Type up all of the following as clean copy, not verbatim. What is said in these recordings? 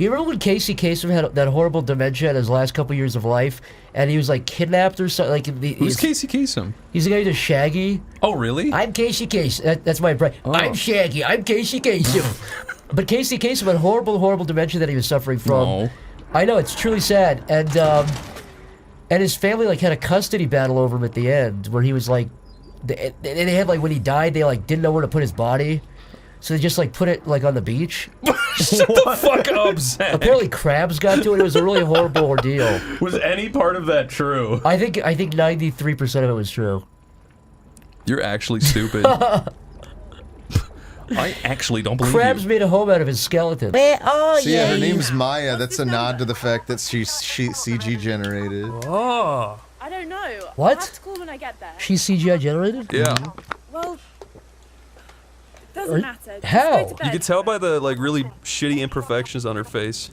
You remember when Casey Kasem had that horrible dementia in his last couple years of life, and he was like kidnapped or something? Like, who's Casey Kasem? He's the guy who does Shaggy. Oh, really? I'm Casey Kasem. That's my impression. Oh. I'm Shaggy. I'm Casey Kasem. But Casey Kasem had horrible dementia that he was suffering from. No. I know, it's truly sad. And his family like had a custody battle over him at the end, where he was like, they had like when he died, they like didn't know where to put his body, so they just like put it like on the beach. Shut the fuck up, Zach. Apparently crabs got to it. It was a really horrible ordeal. Was any part of that true? I think 93% of it was true. You're actually stupid. I actually don't believe Crabs you. made a home out of his skeleton. Where are See, her name's Maya. That's a nod to the fact that she's CG generated. Oh. I don't know. What? I'll have to call when I get there. She's CGI generated? Yeah. Well, doesn't matter. Just How? go to bed. You could tell by the like really shitty imperfections on her face.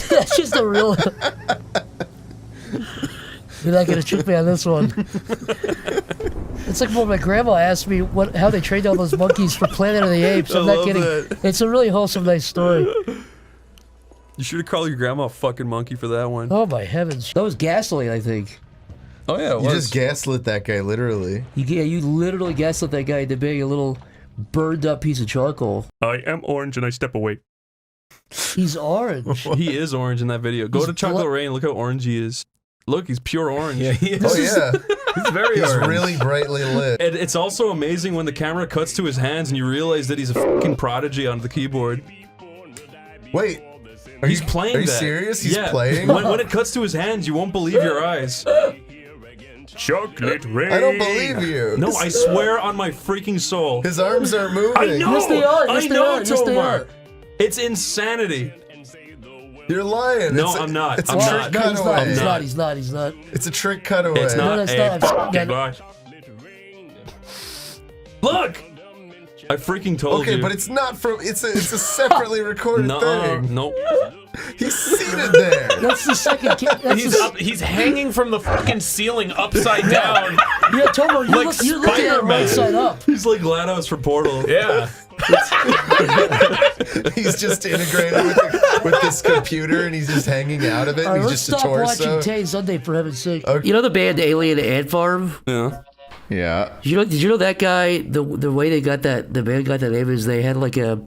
That's just a real... You're not gonna trick me on this one. It's like when my grandma asked me how they trained all those monkeys for Planet of the Apes. I'm not kidding. That. It's a really wholesome, nice story. You should have called your grandma a fucking monkey for that one. Oh my heavens. That was Gaslighting, I think. Oh yeah, it You was. just gaslit that guy, literally. You literally gaslit that guy into being a little burned up piece of charcoal. I am orange and I step away. He's orange. He is orange in that video. Go He's to Chocolate Rain, look how orange he is. Look, he's pure orange. Yeah, he is. Oh yeah, He's very he's orange. really brightly lit. And it's also amazing when the camera cuts to his hands and you realize that he's a fucking prodigy on the keyboard. Wait, He's playing Are you that. serious? He's Yeah. playing? When it cuts to his hands, you won't believe your eyes. Chocolate Rain. I don't believe you. No, I swear on my freaking soul. His arms aren't moving. I know. Yes, they are. Yes, I they know, are. Yes, they Tomar. are. It's insanity. You're lying. No, It's a- I'm not. It's I'm a not. trick No, he's not. cutaway. He's not. not. He's not. He's not. It's a trick cutaway. It's not that's a not. fucking Yeah. lie. Look! I freaking told Okay, you. but it's not from. It's a separately recorded thing. Nope. He's seated there. That's the second kid. That's He's the, up, he's hanging from the fucking ceiling upside down. yeah, Tomo, you're, Like you're looking at it right Spider-Man. side up. He's like GLaDOS for Portal. Yeah. He's just integrated with this computer, and he's just hanging out of it. All And right, he's let's just a stop torso. watching Tay Sunday for heaven's sake. Okay. You know the band Alien Ant Farm? Yeah. Yeah. Did you know that guy? The way they got that, the band got that name is they had like a,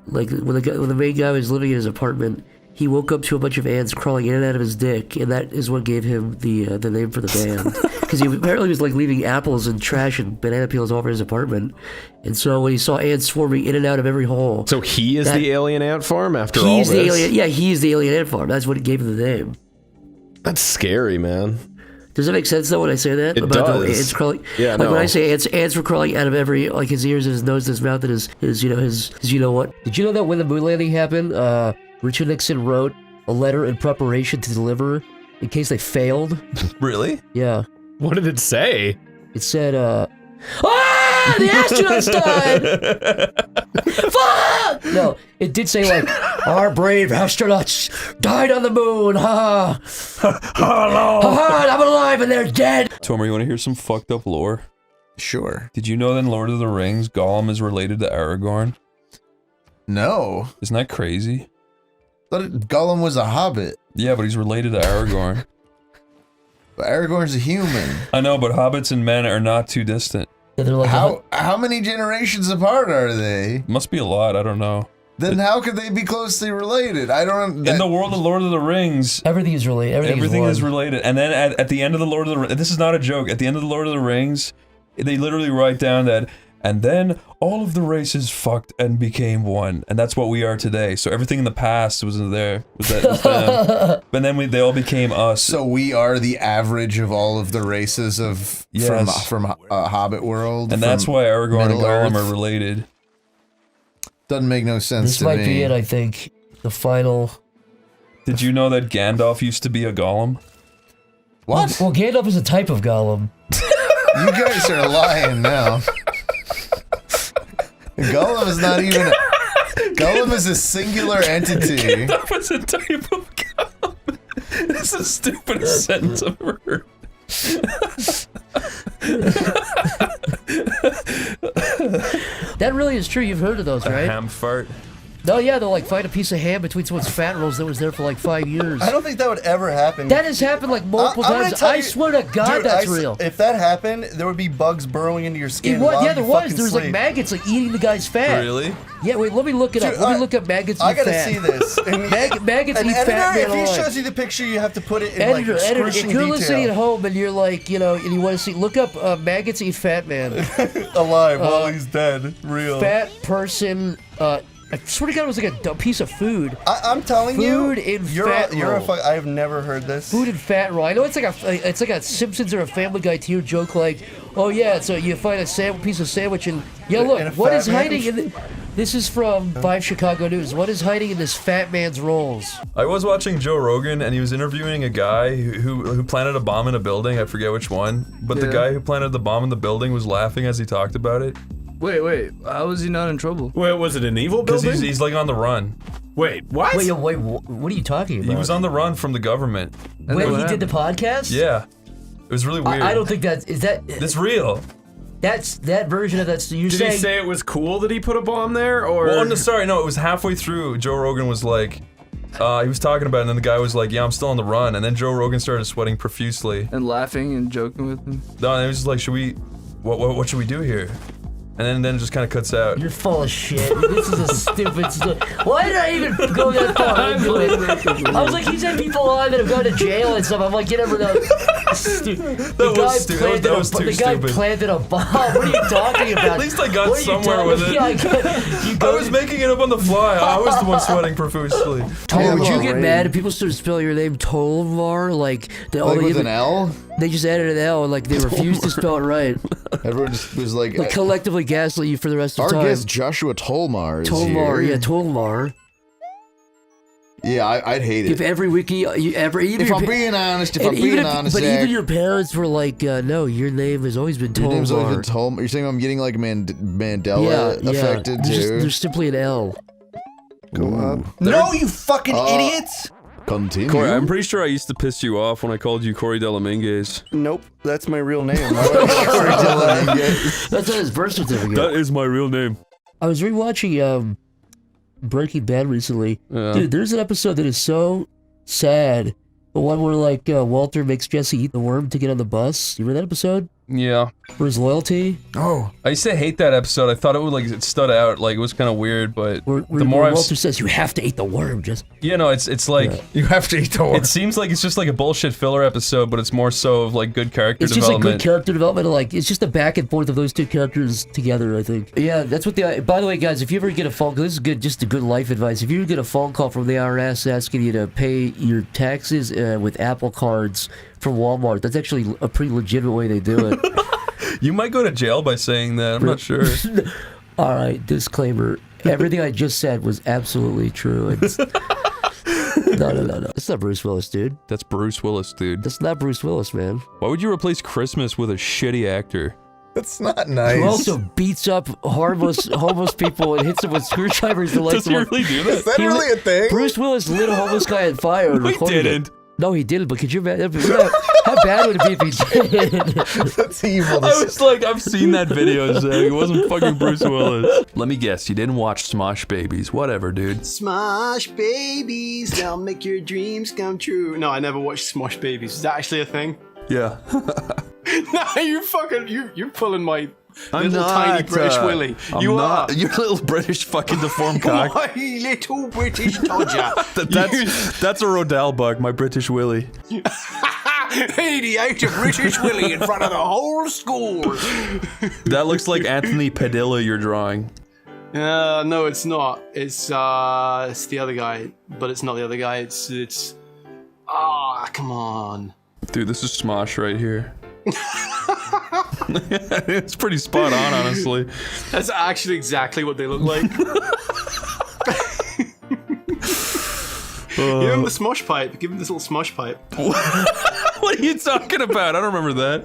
like when the main guy was living in his apartment, he woke up to a bunch of ants crawling in and out of his dick, and that is what gave him the name for the band. Because he apparently was like leaving apples and trash and banana peels all over his apartment, and so when he saw ants swarming in and out of every hole, So he is That- the alien ant farm after all he's this? the alien. Yeah, he's the alien ant farm. That's what gave him the name. That's scary, man. Does that make sense though when I say that? It about does. the ants crawling? Yeah, like no. when I say ants were crawling out of every, like his ears, his nose, his mouth, and his you know his you know what? Did you know that when the moon landing happened, Richard Nixon wrote a letter in preparation to deliver in case they failed? Really? Yeah, What did it say? it said, the astronauts died! Fuck! No, it did say like, our brave astronauts died on the moon, ha! Hello! Ha! I'm alive and they're dead! Tomer, you want to hear some fucked up lore? Sure. Did you know that in Lord of the Rings, Gollum is related to Aragorn? No. Isn't that crazy? Thought Gollum was a hobbit. Yeah, but he's related to Aragorn. But Aragorn's a human. I know, but hobbits and men are not too distant. Yeah, they're like, How many generations apart are they? Must be a lot, I don't know. Then how could they be closely related? I don't. In the world of Lord of the Rings, everything is related. everything is one. related. And then at the end of the Lord of the Rings, this is not a joke, at the end of the Lord of the Rings, they literally write down that, and then all of the races fucked and became one. And that's what we are today. So everything in the past was there. Was them. But then they all became us. So we are the average of all of the races of Yes. from Hobbit world. And that's from why Aragorn and Middle Gollum Earth. are related. Doesn't make no sense This to might me. be it, I think. The final. Did you know that Gandalf used to be a Gollum? What? Well, Gandalf is a type of Gollum. You guys are lying now. Gollum is not even. Gollum is a singular entity. Gandalf is a type of Gollum. This is the stupidest sentence I've ever heard. That really is true. You've heard of those, right? Ham fart. No, yeah, they'll like find a piece of ham between someone's fat rolls that was there for like 5 years. I don't think that would ever happen. That has happened like multiple I'm gonna times. tell I you- swear to God, Dude, that's real. If that happened, there would be bugs burrowing into your skin. It was, while yeah, you there was. fucking There was like sleep. maggots like eating the guy's fat. Really? Yeah, wait, let me look it up. Dude, Let me look up maggots I eat gotta fat. see this. Maggots An eat editor, fat man if he alive. shows you the picture, you have to put it in Editor, like if excruciating you're listening at detail. home and you're like, you know, and you want to see, look up maggots eat fat man. Alive while he's dead. Real. Fat person, I swear to God, it was like a piece of food. I'm telling you, Food in you're fat a roll. I have never heard this. Food and fat roll. I know it's like a Simpsons or a Family Guy tier joke, like, oh yeah, so you find a piece of sandwich and yeah, In a look, what fat is man? hiding in the, this is from 5 Chicago News. What is hiding in this fat man's rolls? I was watching Joe Rogan and he was interviewing a guy who planted a bomb in a building. I forget which one, but the guy who planted the bomb in the building was laughing as he talked about it. Wait, how is he not in trouble? Wait, was it an evil Because building? he's like on the run. Wait, what? Wait, what are you talking about? He was on the run from the government. And When then he what did the podcast? Yeah. It was really weird. I don't think is that It's real. that's that version of that. You're Did saying he say it was cool that he put a bomb there, or? Well, no, sorry, no, it was halfway through. Joe Rogan was like, he was talking about it, and then the guy was like, yeah, I'm still on the run. And then Joe Rogan started sweating profusely. And laughing and joking with him. No, and it was just like, what should we do here? And then it just kind of cuts out. you're full of shit. This is a stupid story. Why did I even go that far into it? I was like, he's had people alive that have gone to jail and stuff. I'm like, you never know. That was too The guy stupid. planted a bomb. What are you talking about? At least I got What are you somewhere talking- with it. Yeah, you I go was making it up on the fly. I was the one sweating profusely. Would you Well, get right. mad if people started spelling your name Tolvar? Like, Like with an L? they just added an L and like they refused to spell it right. Everyone just was like, Like collectively gaslight you for the rest of our time. guest Joshua Tolmar is Tolvar, here. yeah, Tolvar. Yeah, I'd hate If it. every wiki, even If your I'm pa- being honest, and but even your parents were like, no, your name has always been your name's always been Tolvar. Tolmar. You're saying I'm getting like Mandela affected too? There's simply an L. Go up. No, you fucking idiots! Continue. Corey, I'm pretty sure I used to piss you off when I called you Corey Delaminguez. Nope, that's my real name. Corey Delaminguez. That's on his birth certificate. That is my real name. I was rewatching Breaking Bad recently. Yeah. Dude, there's an episode that is so sad. The one where like Walter makes Jesse eat the worm to get on the bus. You remember that episode? Yeah. For his loyalty? Oh, I used to hate that episode. I thought it would like it stood out. Like it was kind of weird, but Where the more I've Walter says you have to eat the worm, just you know, it's like you have to eat the it seems like it's just like a bullshit filler episode, but it's more so of like good character it's just like development. good character development. Like it's just the back and forth of those two characters together. I think. Yeah, that's what the. By the way, guys, if you ever get a phone call, this is good, just a good life advice. If you ever get a phone call from the IRS asking you to pay your taxes with Apple cards from Walmart, that's actually a pretty legitimate way they do it. You might go to jail by saying that. I'm not sure. All right, disclaimer. Everything I just said was absolutely true. It's, no. That's not Bruce Willis, dude. That's Bruce Willis, dude. That's not Bruce Willis, man. Why would you replace Christmas with a shitty actor? That's not Who nice. also beats up homeless people and hits them with screwdrivers to light Does them he up. really do that? Is that He really a thing? Bruce Willis lit a homeless guy on fire and He recorded didn't. it. No, he didn't, but could you imagine? How bad would it be if he did? That's evil. I was like, I've seen that video, Zach. It wasn't fucking Bruce Willis. Let me guess, you didn't watch Smosh Babies. Whatever, dude. Smosh babies, they'll make your dreams come true. No, I never watched Smosh Babies. Is that actually a thing? Yeah. No, you're pulling my I'm little not, tiny British Willy. I'm You not. are. You're a little British fucking deformed cock. My little British Dodger. That's a Rodell bug, my British Willy. 88 British Willy in front of the whole school. That looks like Anthony Padilla you're drawing. No, it's not. It's the other guy, but it's not the other guy. It's. Come on. Dude, this is Smosh right here. It's pretty spot on, honestly. That's actually exactly what they look like. Give him the smosh pipe. Give him this little smosh pipe. What are you talking about? I don't remember that.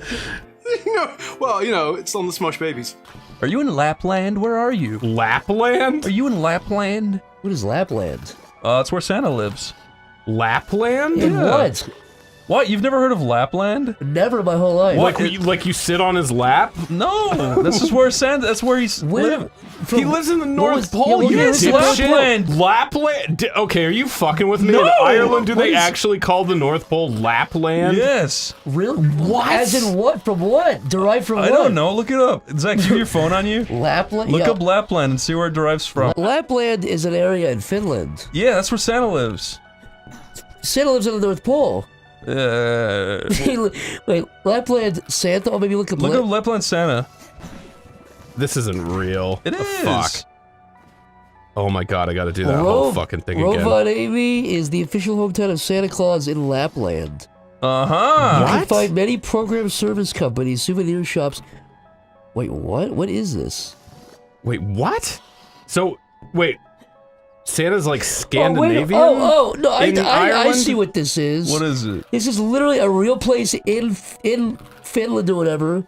It's on the Smosh Babies. Are you in Lapland? Where are you? Lapland? Are you in Lapland? What is Lapland? That's where Santa lives. Lapland? In what? What? You've never heard of Lapland? Never in my whole life. Like you sit on his lap? No, this is where Santa. That's where he's. He lives in the North Pole. yeah, You yes, dipshit. Lapland. Okay, are you fucking with me? No! In Ireland, do they is- actually call the North Pole Lapland? Yes. Really? What? As in what? From what? Derived from what? I don't know. Look it up. Zach, do you have your phone on you? Lapland? Look yeah. up Lapland and see where it derives from. Lapland is an area in Finland. Yeah, that's where Santa lives. Santa lives in the North Pole. Look Wait, Lapland Santa? Oh, maybe look up up Lapland Santa. This isn't real. It The is. Fuck. Oh my god, I gotta do that whole fucking thing again. Rovaniemi is the official hometown of Santa Claus in Lapland. Uh-huh. You can find many program service companies, souvenir shops. Wait, what? What is this? Wait, what? So, wait. Santa's like Scandinavian? Oh, no, I Ireland? see what this is. What is it? This is literally a real place in Finland or whatever,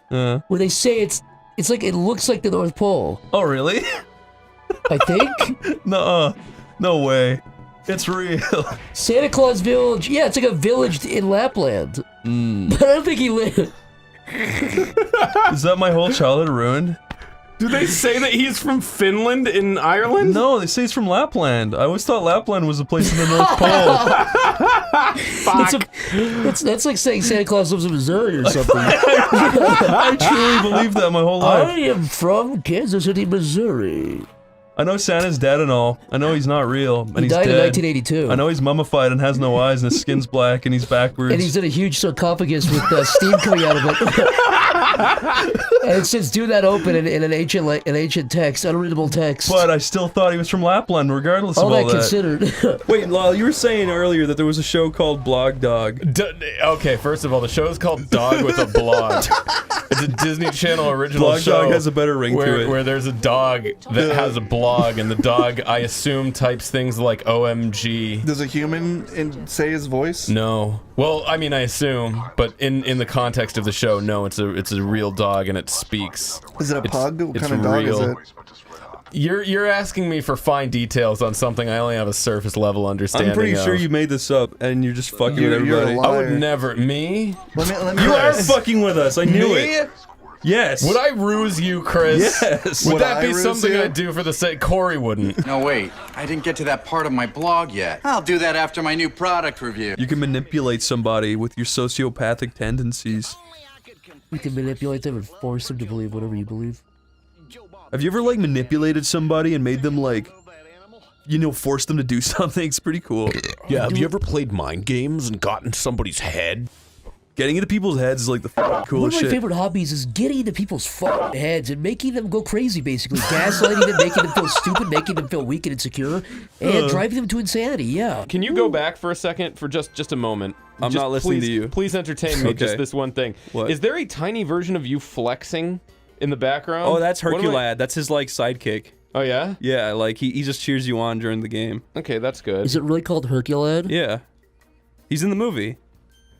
where they say it's like, it looks like the North Pole. Oh, really? I think? No, no way. It's real. Santa Claus Village. Yeah, it's like a village in Lapland. But I don't think he lived. Is that my whole childhood ruined? Do they say that he's from Finland in Ireland? No, they say he's from Lapland. I always thought Lapland was a place in the North Pole. That's like saying Santa Claus lives in Missouri or something. I truly believed that my whole life. I am from Kansas City, Missouri. I know Santa's dead and all. I know he's not real, and He he's died dead. in 1982. I know he's mummified and has no eyes, and his skin's black, and he's backwards. And he's in a huge sarcophagus with steam coming out of it. And it says, "Do not open" in an ancient text, unreadable text. But I still thought he was from Lapland, regardless of all all that that. considered. Wait, Lyle, you were saying earlier that there was a show called Blog Dog. Okay, first of all, the show's called Dog with a Blog. It's a Disney Channel original Blog show. Dog has a better ring to it. Where there's a dog that has a blog, and the dog, I assume, types things like OMG. Does a human say his voice? No. Well, I mean, I assume, but in the context of the show, no, it's a real dog and it speaks. Is it a pug? What it's kind of dog real. is it? You're asking me for fine details on something I only have a surface level understanding I'm pretty of. sure you made this up, and you're just fucking with You're a everybody. liar. I would never. Me? Let me You are guess. fucking with us. I knew Me? it. Yes. Would I ruse you, Chris? Yes. Would Would that I be ruse something you? I'd do for the sake? Corey wouldn't. No, wait. I didn't get to that part of my blog yet. I'll do that after my new product review. You can manipulate somebody with your sociopathic tendencies. You can manipulate them and force them to believe whatever you believe. Have you ever, like, manipulated somebody and made them, like, you know, force them to do something? It's pretty cool. Yeah, have you ever played mind games and gotten somebody's head? Getting into people's heads is, like, the fucking One coolest of my shit. favorite hobbies is getting into people's fucking heads and making them go crazy, basically. Gaslighting them, making them feel stupid, making them feel weak and insecure, and driving them to insanity, yeah. Can you go back for a second for just a moment? I'm not listening to you. Please entertain me. Okay. Just this one thing. What? Is there a tiny version of you flexing in the background? Oh, that's What am I- Herculad. That's his, like, sidekick. Oh yeah. Yeah, like, he just cheers you on during the game. Okay, that's good. Is it really called Herculad? Yeah. He's in the movie.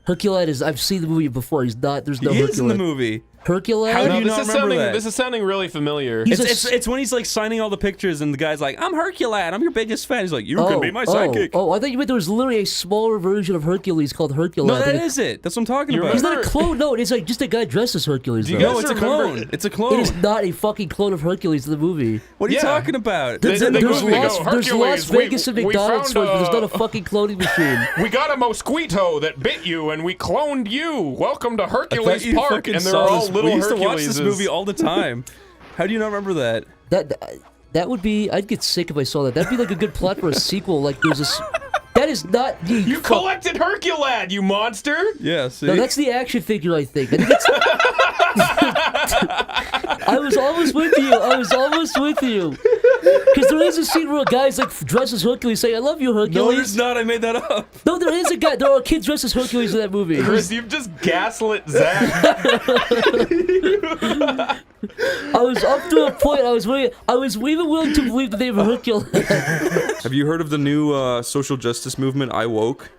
Herculad is, I've seen the movie before, he's not, there's no He Herculad. is in the movie. Herculad? How do No, you this not is remember sounding that? this is sounding really familiar. He's a It's when he's like signing all the pictures and the guy's like, I'm Herculad, I'm your biggest fan. He's like, you can be my sidekick. Oh, I thought you meant there was literally a smaller version of Hercules called Herculad. No, that is it. That's what I'm talking about. He's not a clone, no, it's like just a guy dressed as Hercules, you though. No, guys it's a remember- clone. It's a clone. It is not a fucking clone of Hercules in the movie. What are you Yeah. talking about? They- It's in the they There's go- movie. they go, Las Hercules, Vegas and we McDonald's found stores, but there's not a a- fucking cloning machine. We got a mosquito that bit you, and we cloned you. Welcome to I thought Hercules you Park, fucking and they're saw all this. little We used to watch Herculeses. this movie all the time. How do you not remember that? That would be, I'd get sick if I saw that. That'd be like a good plot for a sequel, like there's this, that is not, You collected Herculad, you monster! Yeah, see? No, that's the action figure, I think. I think it's... I was almost with you. Because there is a scene where a guy's like dressed as Hercules saying, I love you, Hercules. No, there's not. I made that up. No, there is a guy. There are kids dressed as Hercules in that movie. Chris, you've just gaslit Zach. I was up to a point. I was even willing to believe the name of Hercules. Have you heard of the new social justice movement, I Woke?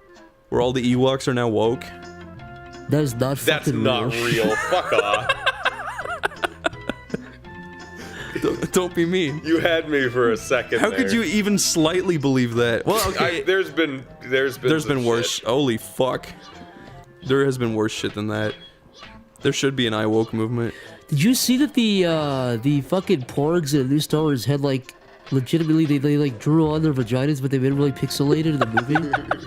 Where all the Ewoks are now woke? That is not That's fucking not real. Fuck off. Don't be mean. You had me for a second. How could you even slightly believe that? Well, okay. There's been There's been worse. Holy fuck. There has been worse shit than that. There should be an I woke movement. Did you see that the fucking porgs in New Star Wars had like legitimately they like drew on their vaginas, but they made them really pixelated in the movie?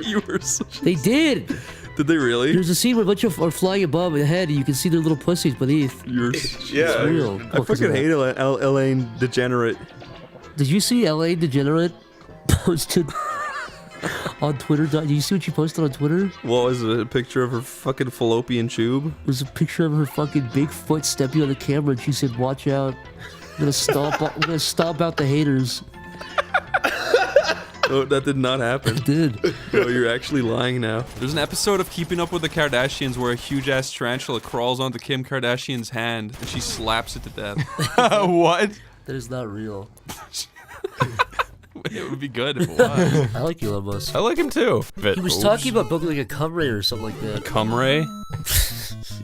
You were such. They did. Did they really? There's a scene where a bunch of are flying above the head, and you can see their little pussies beneath. You're. It's real. I fucking hate Elaine Degenerate. Did you see L.A. Degenerate posted on Twitter? Did you see what she posted on Twitter? What was it? A picture of her fucking fallopian tube? It was a picture of her fucking big foot stepping on the camera, and she said, "Watch out! I'm gonna stomp out the haters." Oh, that did not happen. It did. Oh, you're actually lying now. There's an episode of Keeping Up with the Kardashians where a huge-ass tarantula crawls onto Kim Kardashian's hand and she slaps it to death. What? That is not real. It would be good if it was. I like Elon Musk. I like him too. He was talking about building like a cum ray or something like that. Cum ray?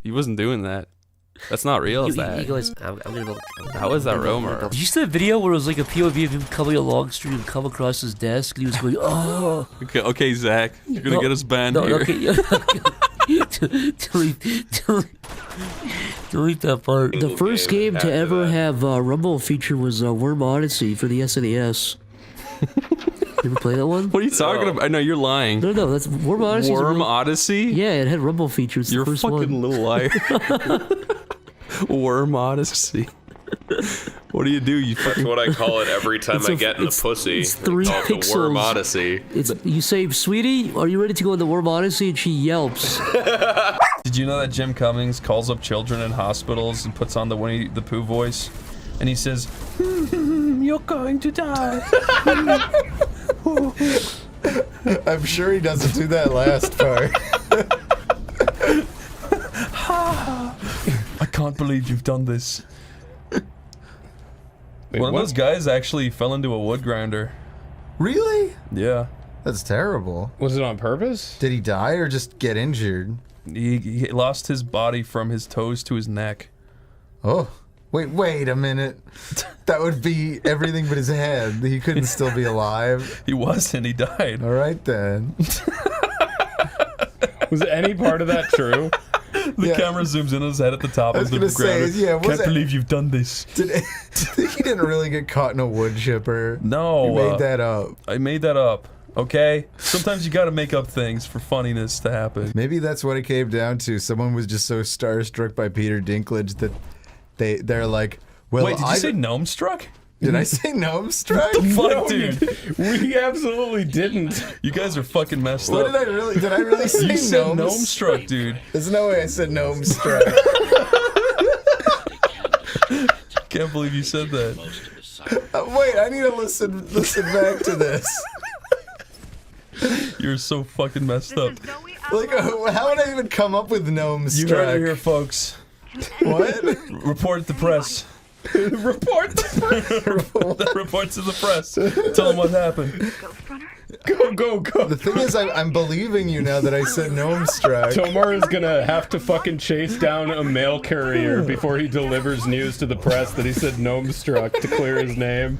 He wasn't doing that. That's not real, is that? He goes, I'm gonna build, How is that rumor? Did you see the video where it was like a POV of him coming along the street and come across his desk and he was going, oh. Okay, Zach. You're gonna get us banned here. Okay. Delete that part. The first game to ever have Rumble feature was Worm Odyssey for the SNES. You ever play that one? What are you talking about? I know you're lying. No, that's Worm Odyssey. Worm Odyssey? Yeah, it had Rumble features. You're the first fucking little liar. Worm Odyssey. What do? You That's what I call it every time I get in the pussy. It's 3 I call it pixels. the Worm Odyssey. You say, sweetie, are you ready to go in the Worm Odyssey? And she yelps. Did you know that Jim Cummings calls up children in hospitals and puts on the Winnie the Pooh voice? And he says, you're going to die. I'm sure he doesn't do that last part. I can't believe you've done this. Wait, One what? of those guys actually fell into a wood grinder. Really? Yeah. That's terrible. Was it on purpose? Did he die or just get injured? He lost his body from his toes to his neck. Oh. Wait a minute. That would be everything but his head. He couldn't still be alive. He wasn't, he died. All right then. Was any part of that true? The camera zooms in on his head at the top of the gonna grinder. say, yeah, Can't believe you've done this. He didn't really get caught in a wood chipper. No. You made that up. I made that up. Okay? Sometimes you gotta make up things for funniness to happen. Maybe that's what it came down to. Someone was just so starstruck by Peter Dinklage that they're like, well, Wait, did you say gnome struck? Did I say gnome struck? What the fuck, No, dude? We absolutely didn't. You guys are fucking messed What up. did I really say? You said gnome gnome struck, dude. There's no way I said gnome struck. Can't believe you said that. Wait, I need to listen back to this. You're so fucking messed up. Like, how would I even come up with gnome You struck? heard it here, folks. What? Report it to press. Report the Report to the press. Tell them what happened. Go. The thing is, I'm believing you now that I said gnome struck. Tomar is gonna have to fucking chase down a mail courier before he delivers news to the press that he said gnome struck to clear his name.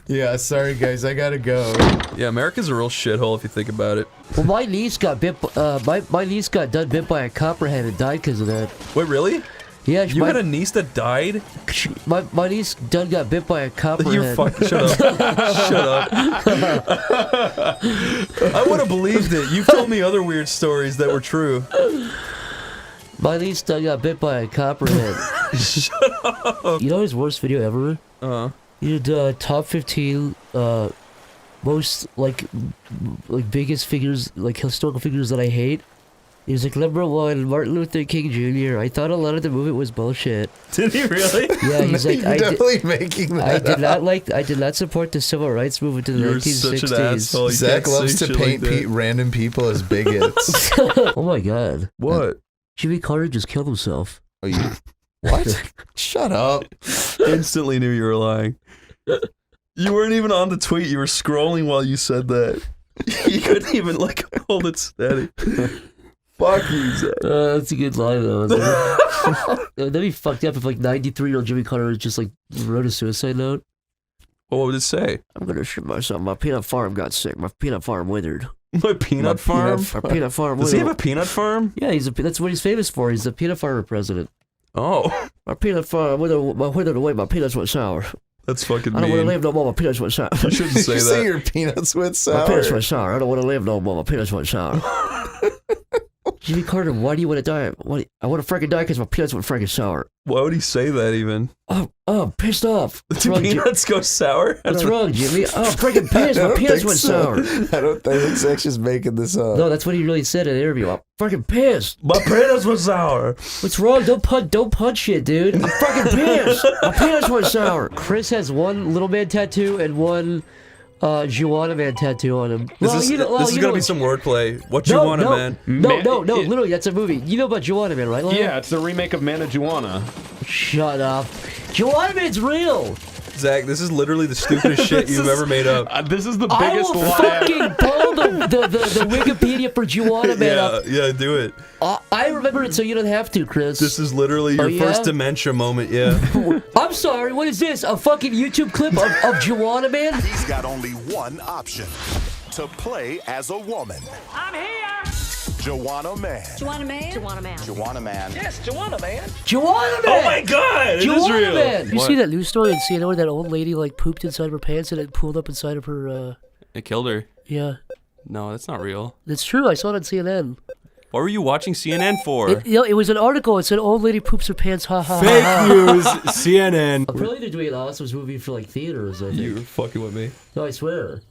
Yeah, sorry guys, I gotta go. Yeah, America's a real shithole if you think about it. Well, my niece got bit. My niece got done bit by a copperhead and died because of that. Wait, really? Yeah, You had a niece that died? my niece done got bit by a copperhead. You're fucking shut up. Shut up. I would have believed it. You've told me other weird stories that were true. My niece done got bit by a copperhead. Shut up. You know his worst video ever? He did top 15 most like biggest figures, like historical figures that I hate. He was like, number 1, Martin Luther King Jr. I thought a lot of the movement was bullshit. Did he really? Yeah, he's like, You're definitely making that I did not support the civil rights movement in the 1960s. Such an asshole. You Zach can't loves say to shit paint like that. random people as bigots. Oh my god. What? Jimmy Carter just killed himself. Oh, you... What? Shut up. Instantly knew you were lying. You weren't even on the tweet. You were scrolling while you said that. You couldn't even like hold it steady. Fuck you, Zach. That's a good line though. That'd be fucked up if like 93-year-old Jimmy Carter just like wrote a suicide note. What would it say? I'm gonna shoot myself. My peanut farm got sick. My peanut farm withered. My peanut farm? Our peanut farm. Does he have a peanut farm? Yeah, that's what he's famous for. He's the peanut farmer president. Oh. Our peanut farm, when the way my peanuts went sour. That's fucking I don't want to mean. live no more, my peanuts went sour. You shouldn't say you that. say your peanuts went sour? My peanuts went sour. I don't want to live no more, my peanuts went sour. Jimmy Carter, why do you want to die? I want to freaking die because my peanuts went freaking sour. Why would he say that even? Oh, I'm pissed off. Do peanuts go sour? What's wrong, Jimmy? Oh, I'm freaking pissed. My peanuts went sour. I don't think Zach's just making this up. No, that's what he really said in an interview. I'm freaking pissed. My peanuts were sour. What's wrong? Don't punch shit, dude. I'm fucking pissed. My peanuts went sour. Chris has one little man tattoo and one Juana Man tattoo on him. This is gonna be some wordplay. What you want, man? No, literally, that's a movie. You know about Juana Man, right? Lyle? Yeah, it's a remake of Marijuana. Shut up. Juana Man's real. Zach, this is literally the stupidest shit you've ever made up. This is the biggest I will lie. fucking pull the Wikipedia for Juana Man up. Yeah, do it. I remember it so you don't have to, Chris. This is literally your first dementia moment, yeah. I'm sorry, what is this? A fucking YouTube clip of Juana Man? He's got only one option: to play as a woman. I'm here. Juana Man. Juana Man. Juana Man. Juana Man. Yes, Juana Man. Juana Man! Oh my god! It is Juana real. Man! You What? see that news story in CNN where that old lady like pooped inside of her pants and it pulled up inside of her, It killed her. Yeah. No, that's not real. That's true, I saw it on CNN. What were you watching CNN for? It was an article, it said old lady poops her pants, ha ha ha. Fake news, CNN. Apparently they're doing an awesome movie for like theaters, I think. You're fucking with me. No, I swear.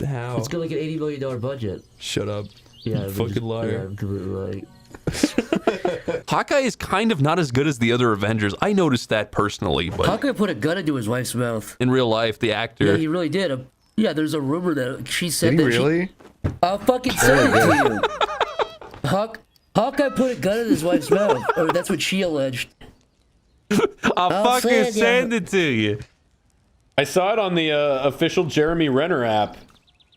How? It's got like an $80 million budget. Shut up. Yeah, You fucking liar. Yeah, I'm completely right. Hawkeye is kind of not as good as the other Avengers. I noticed that personally, but Hawkeye put a gun into his wife's mouth. in real life, the actor. Yeah, he really did. Yeah, there's a rumor that she said Did he that really? I'll fucking say it to you. Hawkeye put a gun in his wife's mouth. Or that's what she alleged. I'll fucking send it to you. I saw it on the official Jeremy Renner app.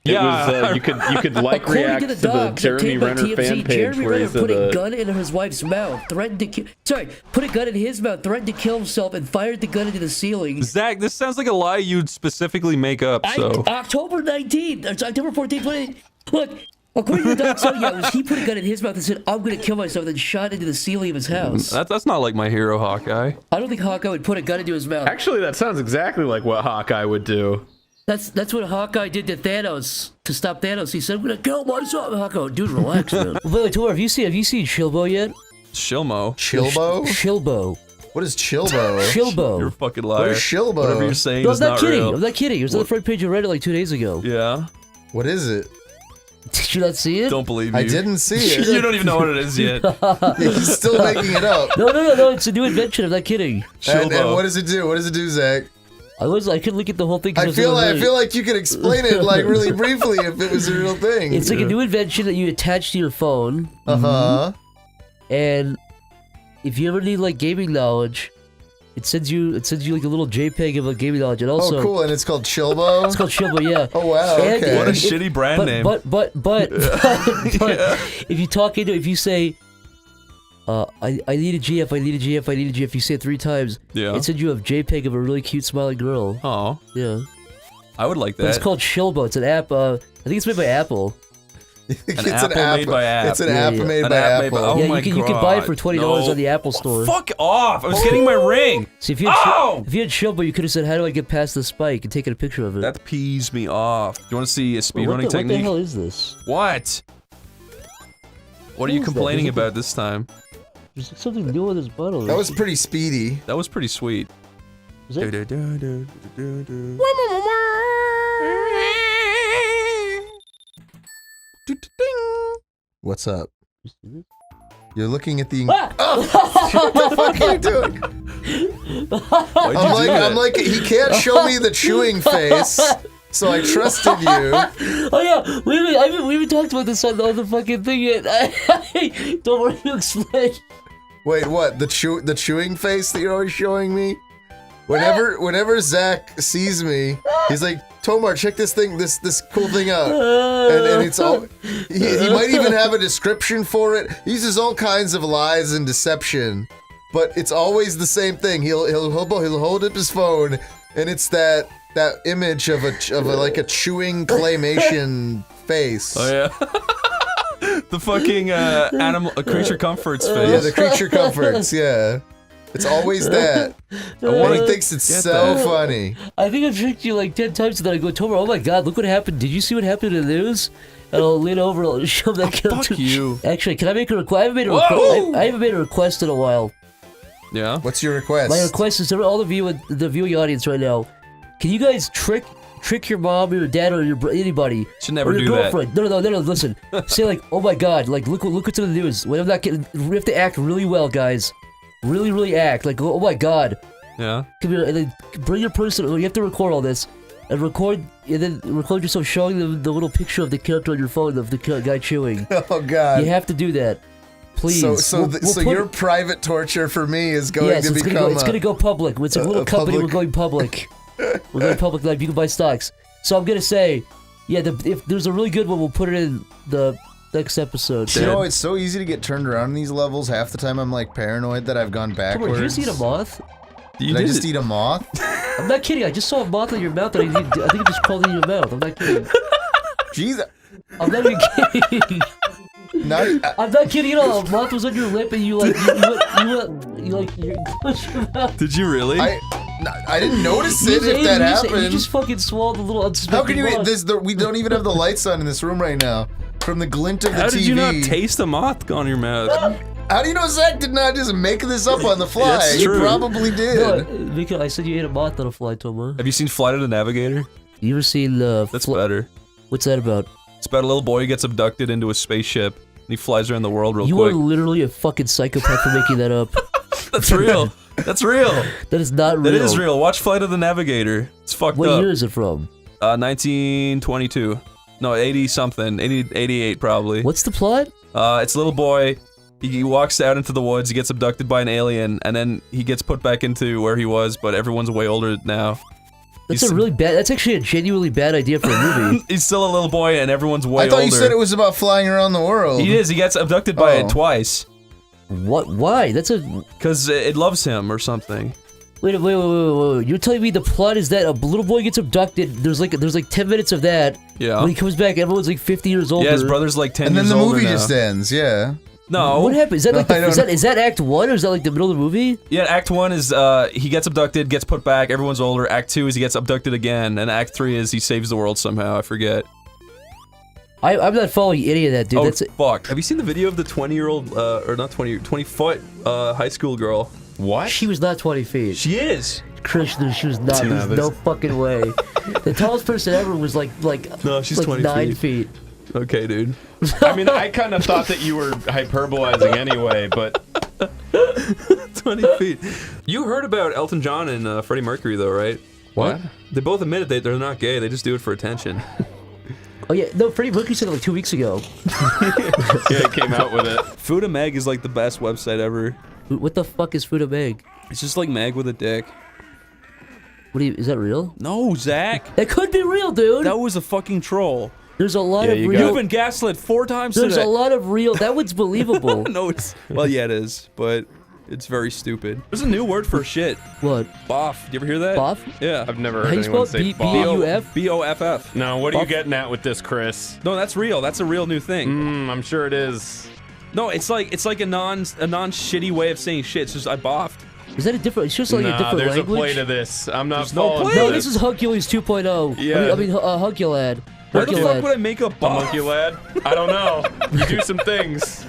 It Yeah. was you could like According react to the to the doc, Jeremy obtained by Renner TMZ, fan page Jeremy where Renner he's put a the gun in his wife's mouth, threatened to put a gun in his mouth, threatened to kill himself, and fired the gun into the ceiling. Zach, this sounds like a lie you'd specifically make up. So October 19th, it's October 14th. Look, according to the doc, so yeah, he put a gun in his mouth and said, "I'm gonna kill myself," and then shot into the ceiling of his house. that's not like my hero, Hawkeye. I don't think Hawkeye would put a gun into his mouth. Actually, that sounds exactly like what Hawkeye would do. That's what Hawkeye did to Thanos to stop Thanos. He said, "I'm gonna kill myself." Hawkeye, dude, relax, man. Well, Tor, have you seen Shilbo yet? Shilmo. Chilbo? Shilbo. What is Chilbo? Shilbo. You're a fucking What liar. is Shilbo? Whatever you're saying No, I'm is not not kidding. real. I'm not kidding. It was on the front page of Reddit like 2 days ago. Yeah. What is it? Did you not see it? Don't believe you. I didn't see it. You don't even know what it is yet. He's still making it up. No. It's a new invention. I'm not kidding. And Shilbo. what does it do? What does it do, Zach? I couldn't look at the whole thing. 'cause I it was on feel Reddit. like you could explain it like really briefly if it was a real thing. It's like a new invention that you attach to your phone, Uh-huh. and if you ever need like gaming knowledge, it sends you like a little JPEG of a gaming knowledge, and also Oh, cool. And it's called Chilbo? it's called Shilbo, yeah. Oh, wow. And Okay. What a shitty brand name. But if you talk into it, if you say, I need a GF, I need a GF, I need a GF, you say it 3 times, Yeah. it sends you a JPEG of a really cute smiling girl. Oh, Yeah. I would like But it's that. called Shilbo. It's an app. I think it's made by Apple. It's apple made by app. It's an Yeah, app yeah. made An by app made Apple. by- Oh yeah, my you can buy it for God. $20 No. on the Apple Store. Fuck off! I was getting my ring. See, if you had, Oh! if you had Shilbo, you could have said, "How do I get past the spike?" and taken a picture of it. That pees me off. Do you want to see a Wait, speedrunning what the technique? hell is this? What? What are you is that? complaining Is it- about this time? There's something new on this bottle. That was pretty speedy. That was pretty sweet. Is it? What's up? You're looking at the. Ah! Oh, what the fuck are you doing? Why'd you do that? I'm like, he can't show me the chewing face, so I trusted you. Oh yeah, we haven't talked about this on the fucking thing yet. Don't worry, you explain. Wait, what? The chewing face that you're always showing me? Whenever Zach sees me, he's like, Tomar, check this thing, this cool thing out. And it's all, he might even have a description for it. He uses all kinds of lies and deception, but it's always the same thing. He'll hold up his phone, and it's that image of a like a chewing claymation face. Oh yeah. The fucking creature comforts face. Yeah, the creature comforts. Yeah, it's always that. He thinks it's so funny. I think I've tricked you like 10 times, and then I go, Tomer, oh my god, look what happened. Did you see what happened in the news? And I'll lean over and I'll show that character. Fuck you. Actually, can I make a request? I haven't made a request in a while. Yeah? What's your request? My request is to all the viewing audience right now. Can you guys trick your mom or your dad or anybody? Should never or your do girlfriend. that. No, listen. Say like, oh my god, like look what's in the news. When I'm not getting, we have to act really well, guys. Really act. Like, oh my god. Yeah? Come here, and then bring your person, you have to record all this. And then record yourself showing them the little picture of the character on your phone of the guy chewing. Oh god. You have to do that. Please. So your private torture for me is going to become it's gonna go public. It's a little company, we're going public. We're going public, like you can buy stocks. So I'm gonna say, yeah, if there's a really good one, we'll put it in the next episode. You know, it's so easy to get turned around in these levels. Half the time I'm like paranoid that I've gone backwards. Did you just eat a moth? Did I just eat a moth? I'm not kidding, I just saw a moth in your mouth and I think it just crawled in your mouth. I'm not kidding. Jesus. I'm not even kidding. I'm not kidding at all. A moth was on your lip and you pushed your mouth. Did you really? I didn't notice it if that happened. You just fucking swallowed the little unsuspecting How can you eat moth. this? We don't even have the lights on in this room right now. From the glint of the TV. How did you not taste a moth on your mouth? How do you know Zach did not just make this up on the fly? That's He true. probably did. No, because I said you ate a moth on a fly, Tomer. Have you seen Flight of the Navigator? You ever seen That's better. What's that about? It's about a little boy who gets abducted into a spaceship and he flies around the world real You quick. are literally a fucking psychopath for making that up. That's real. That's real. That is not real. That is real. Watch Flight of the Navigator. It's fucked What up. year is it from? 1922. No, 80 something. 88 probably. What's the plot? It's a little boy. He walks out into the woods. He gets abducted by an alien, and then he gets put back into where he was. But everyone's way older now. That's That's actually a genuinely bad idea for a movie. He's still a little boy, and everyone's way older. I thought you said it was about flying around the world. He is. He gets abducted by it twice. What? Why? That's a. Because it loves him or something. Wait. You're telling me the plot is that a little boy gets abducted. There's like 10 minutes of that. Yeah. When he comes back, everyone's like 50 years older. Yeah, his brother's like 10 and years then the older movie now. just ends. Yeah. No. What happened? Is that like is that Act 1 or is that like the middle of the movie? Yeah, Act 1 is he gets abducted, gets put back, everyone's older. Act 2 is he gets abducted again, and Act 3 is he saves the world somehow. I forget. I'm not following any of that, dude. Oh, That's fuck. Have you seen the video of the 20-year-old, or not 20-foot high school girl? What? She was not 20 feet. She is. Christian, she was not. There's no fucking way. The tallest person ever was like no, she's like 20 9 feet. Okay, dude. I mean, I kind of thought that you were hyperbolizing anyway, but 20 feet. You heard about Elton John and Freddie Mercury, though, right? What? They both admitted they're not gay. They just do it for attention. Oh yeah, no, Freddie Mercury said it like 2 weeks ago. Yeah, he came out with it. Fuda Meg is like the best website ever. What the fuck is Fuda Meg? It's just like Meg with a dick. Is that real? No, Zach. That could be real, dude. That was a fucking troll. There's a lot of real. You've been gaslit 4 times There's today. a lot of real. That one's believable. No, it's well, yeah, it is, but it's very stupid. There's a new word for shit. What? Boff. Did you ever hear that? Boff? Yeah. I've never How heard you anyone spell say it? boff. B-O-U-F? B-O-F-F. No, what are you getting at with this, Chris? No, that's real. That's a real new thing. I'm sure it is. No, it's like a non-shitty way of saying shit. It's just I boffed. Is that a different? It's just like a different there's language. a play to this. I'm not There's no falling play. for No, this is Hercules 2.0. Yeah. I mean Herculad. Why the fuck would I make a A boff? monkey lad? I don't know. You do some things.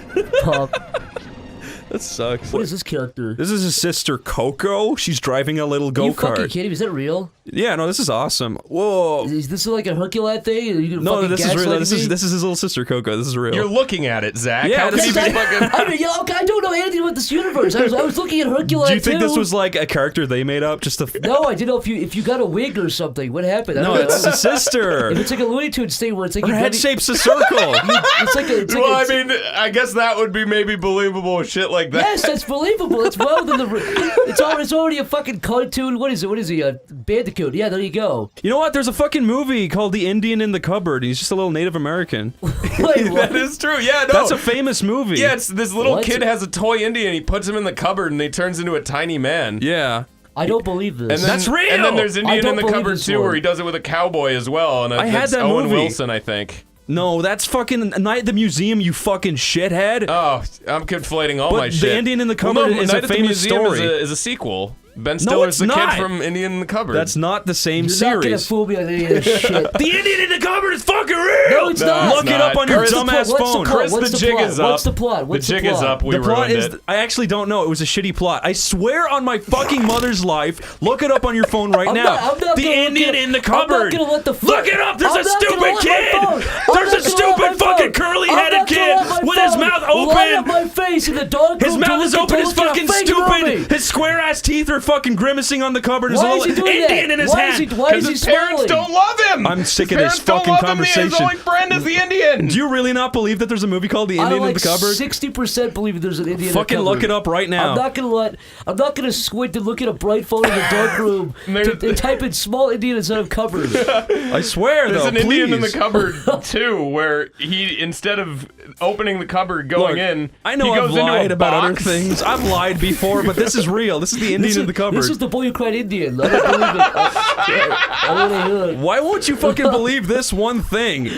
That sucks. What is this character? This is his sister Coco. She's driving a little Are you fucking go-kart. kidding me? Is that real? Yeah, no, this is awesome. Whoa. Is this like a Herculad thing? Are you gonna No, fucking this is real. gaslight This me? is his little sister Coco. This is real. You're looking at it, Zach. Yeah, How this could you is- be fucking... I mean, okay, I don't know anything about this universe. I was looking at Herculad Do you think too. this was like a character they made up just to? No, I didn't know if you got a wig or something. What happened? I No, don't know. it's his sister. If it's like a Looney Tunes thing where it's like Her head shapes a circle. It's like a. It's like Well, a, I mean, I guess that would be maybe believable with shit like that. Yes, that's believable. That's well within the. It's already a fucking cartoon. What is it? What is he? A Bandicoot? Yeah, there you go. You know what? There's a fucking movie called The Indian in the Cupboard. He's just a little Native American. Wait, what? That is true. Yeah, no. That's a famous movie. Yeah, it's this little What? kid has a toy Indian. He puts him in the cupboard and he turns into a tiny man. Yeah. I don't believe this. And then, That's real! And then there's I Indian don't in the believe cupboard this too, one. where he does it with a cowboy as well. And I had that's that Owen movie. Wilson, I think. No, that's fucking Night at the Museum, you fucking shithead. Oh, I'm conflating all my shit. The Indian in the Cupboard is Night a at the famous Museum story. is a sequel. Ben Stiller's the kid from Indian in the Cupboard. That's not the same You're series. not gonna fool me on any of this shit. The Indian in the Cupboard is fucking real! No, it's not. Look it up on your dumbass phone. Chris, the jig is up. What's the plot? The jig is up. We The plot ruined is, it. I actually don't know. It was a shitty plot. I swear on my fucking mother's life. Look it up on your phone right now. I'm not the gonna Indian in the cupboard. I'm not gonna let the Look it up. There's I'm a not gonna stupid let my kid. phone. I'm There's not a gonna stupid let my fucking phone. curly-headed I'm not gonna kid let my with his phone mouth light up open. my face in the dark His room mouth to is look open. at His the fucking fake around me. stupid. His square ass teeth are fucking grimacing on the cupboard. There's Why a is he little doing Indian that? in his Why hand. is he? Why is he His parents smiling? don't love him. I'm sick of His this parents don't fucking love conversation. Him. His only friend is the Indian. Do you really not believe that there's a movie called The Indian I in the Cupboard? 60% believe there's an Indian. Fucking in the look it up right now. I'm not gonna squint and look at a bright phone in the dark room to type in small Indian instead of cupboard. I swear, There's though, an Indian in the please. cupboard too, where he instead of opening the cupboard going Look, in, I know he goes I've into lied a about other box. things. I've lied before, but this is real. This is the Indian in the cupboard. This is the boy who cried Indian. I don't believe it. I don't wanna hear it. Why won't you fucking believe this one thing?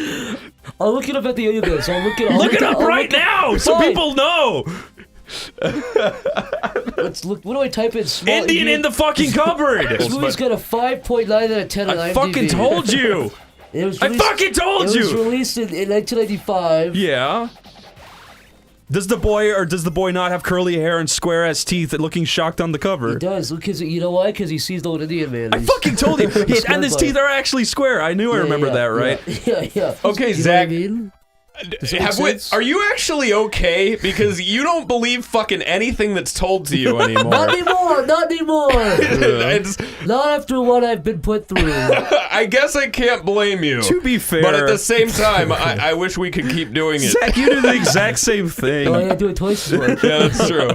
I'll look it up at the end of this. I'll look it up. Look it up right now, so Fine. people know. Let's look. What do I type in? Small Indian in the fucking cupboard. This movie's got a 5.9 out of 10 on IMDb. I fucking told you. It was I released- fucking told It was you. released in 1995. Yeah. Does the boy not have curly hair and square ass teeth and looking shocked on the cover? He does. Because you know why? Because he sees the old Indian man. I fucking told you. And his teeth are actually square. I knew I remember that, right? Yeah. Okay, You know Zach. what I mean? Does that make sense? Are you actually okay? Because you don't believe fucking anything that's told to you anymore. Not anymore. Not anymore. It's- Not after what I've been put through. I guess I can't blame you. To be fair. But at the same time, I wish we could keep doing it. Zach, you do the exact same thing. Oh, I do it twice as much. Yeah, that's true.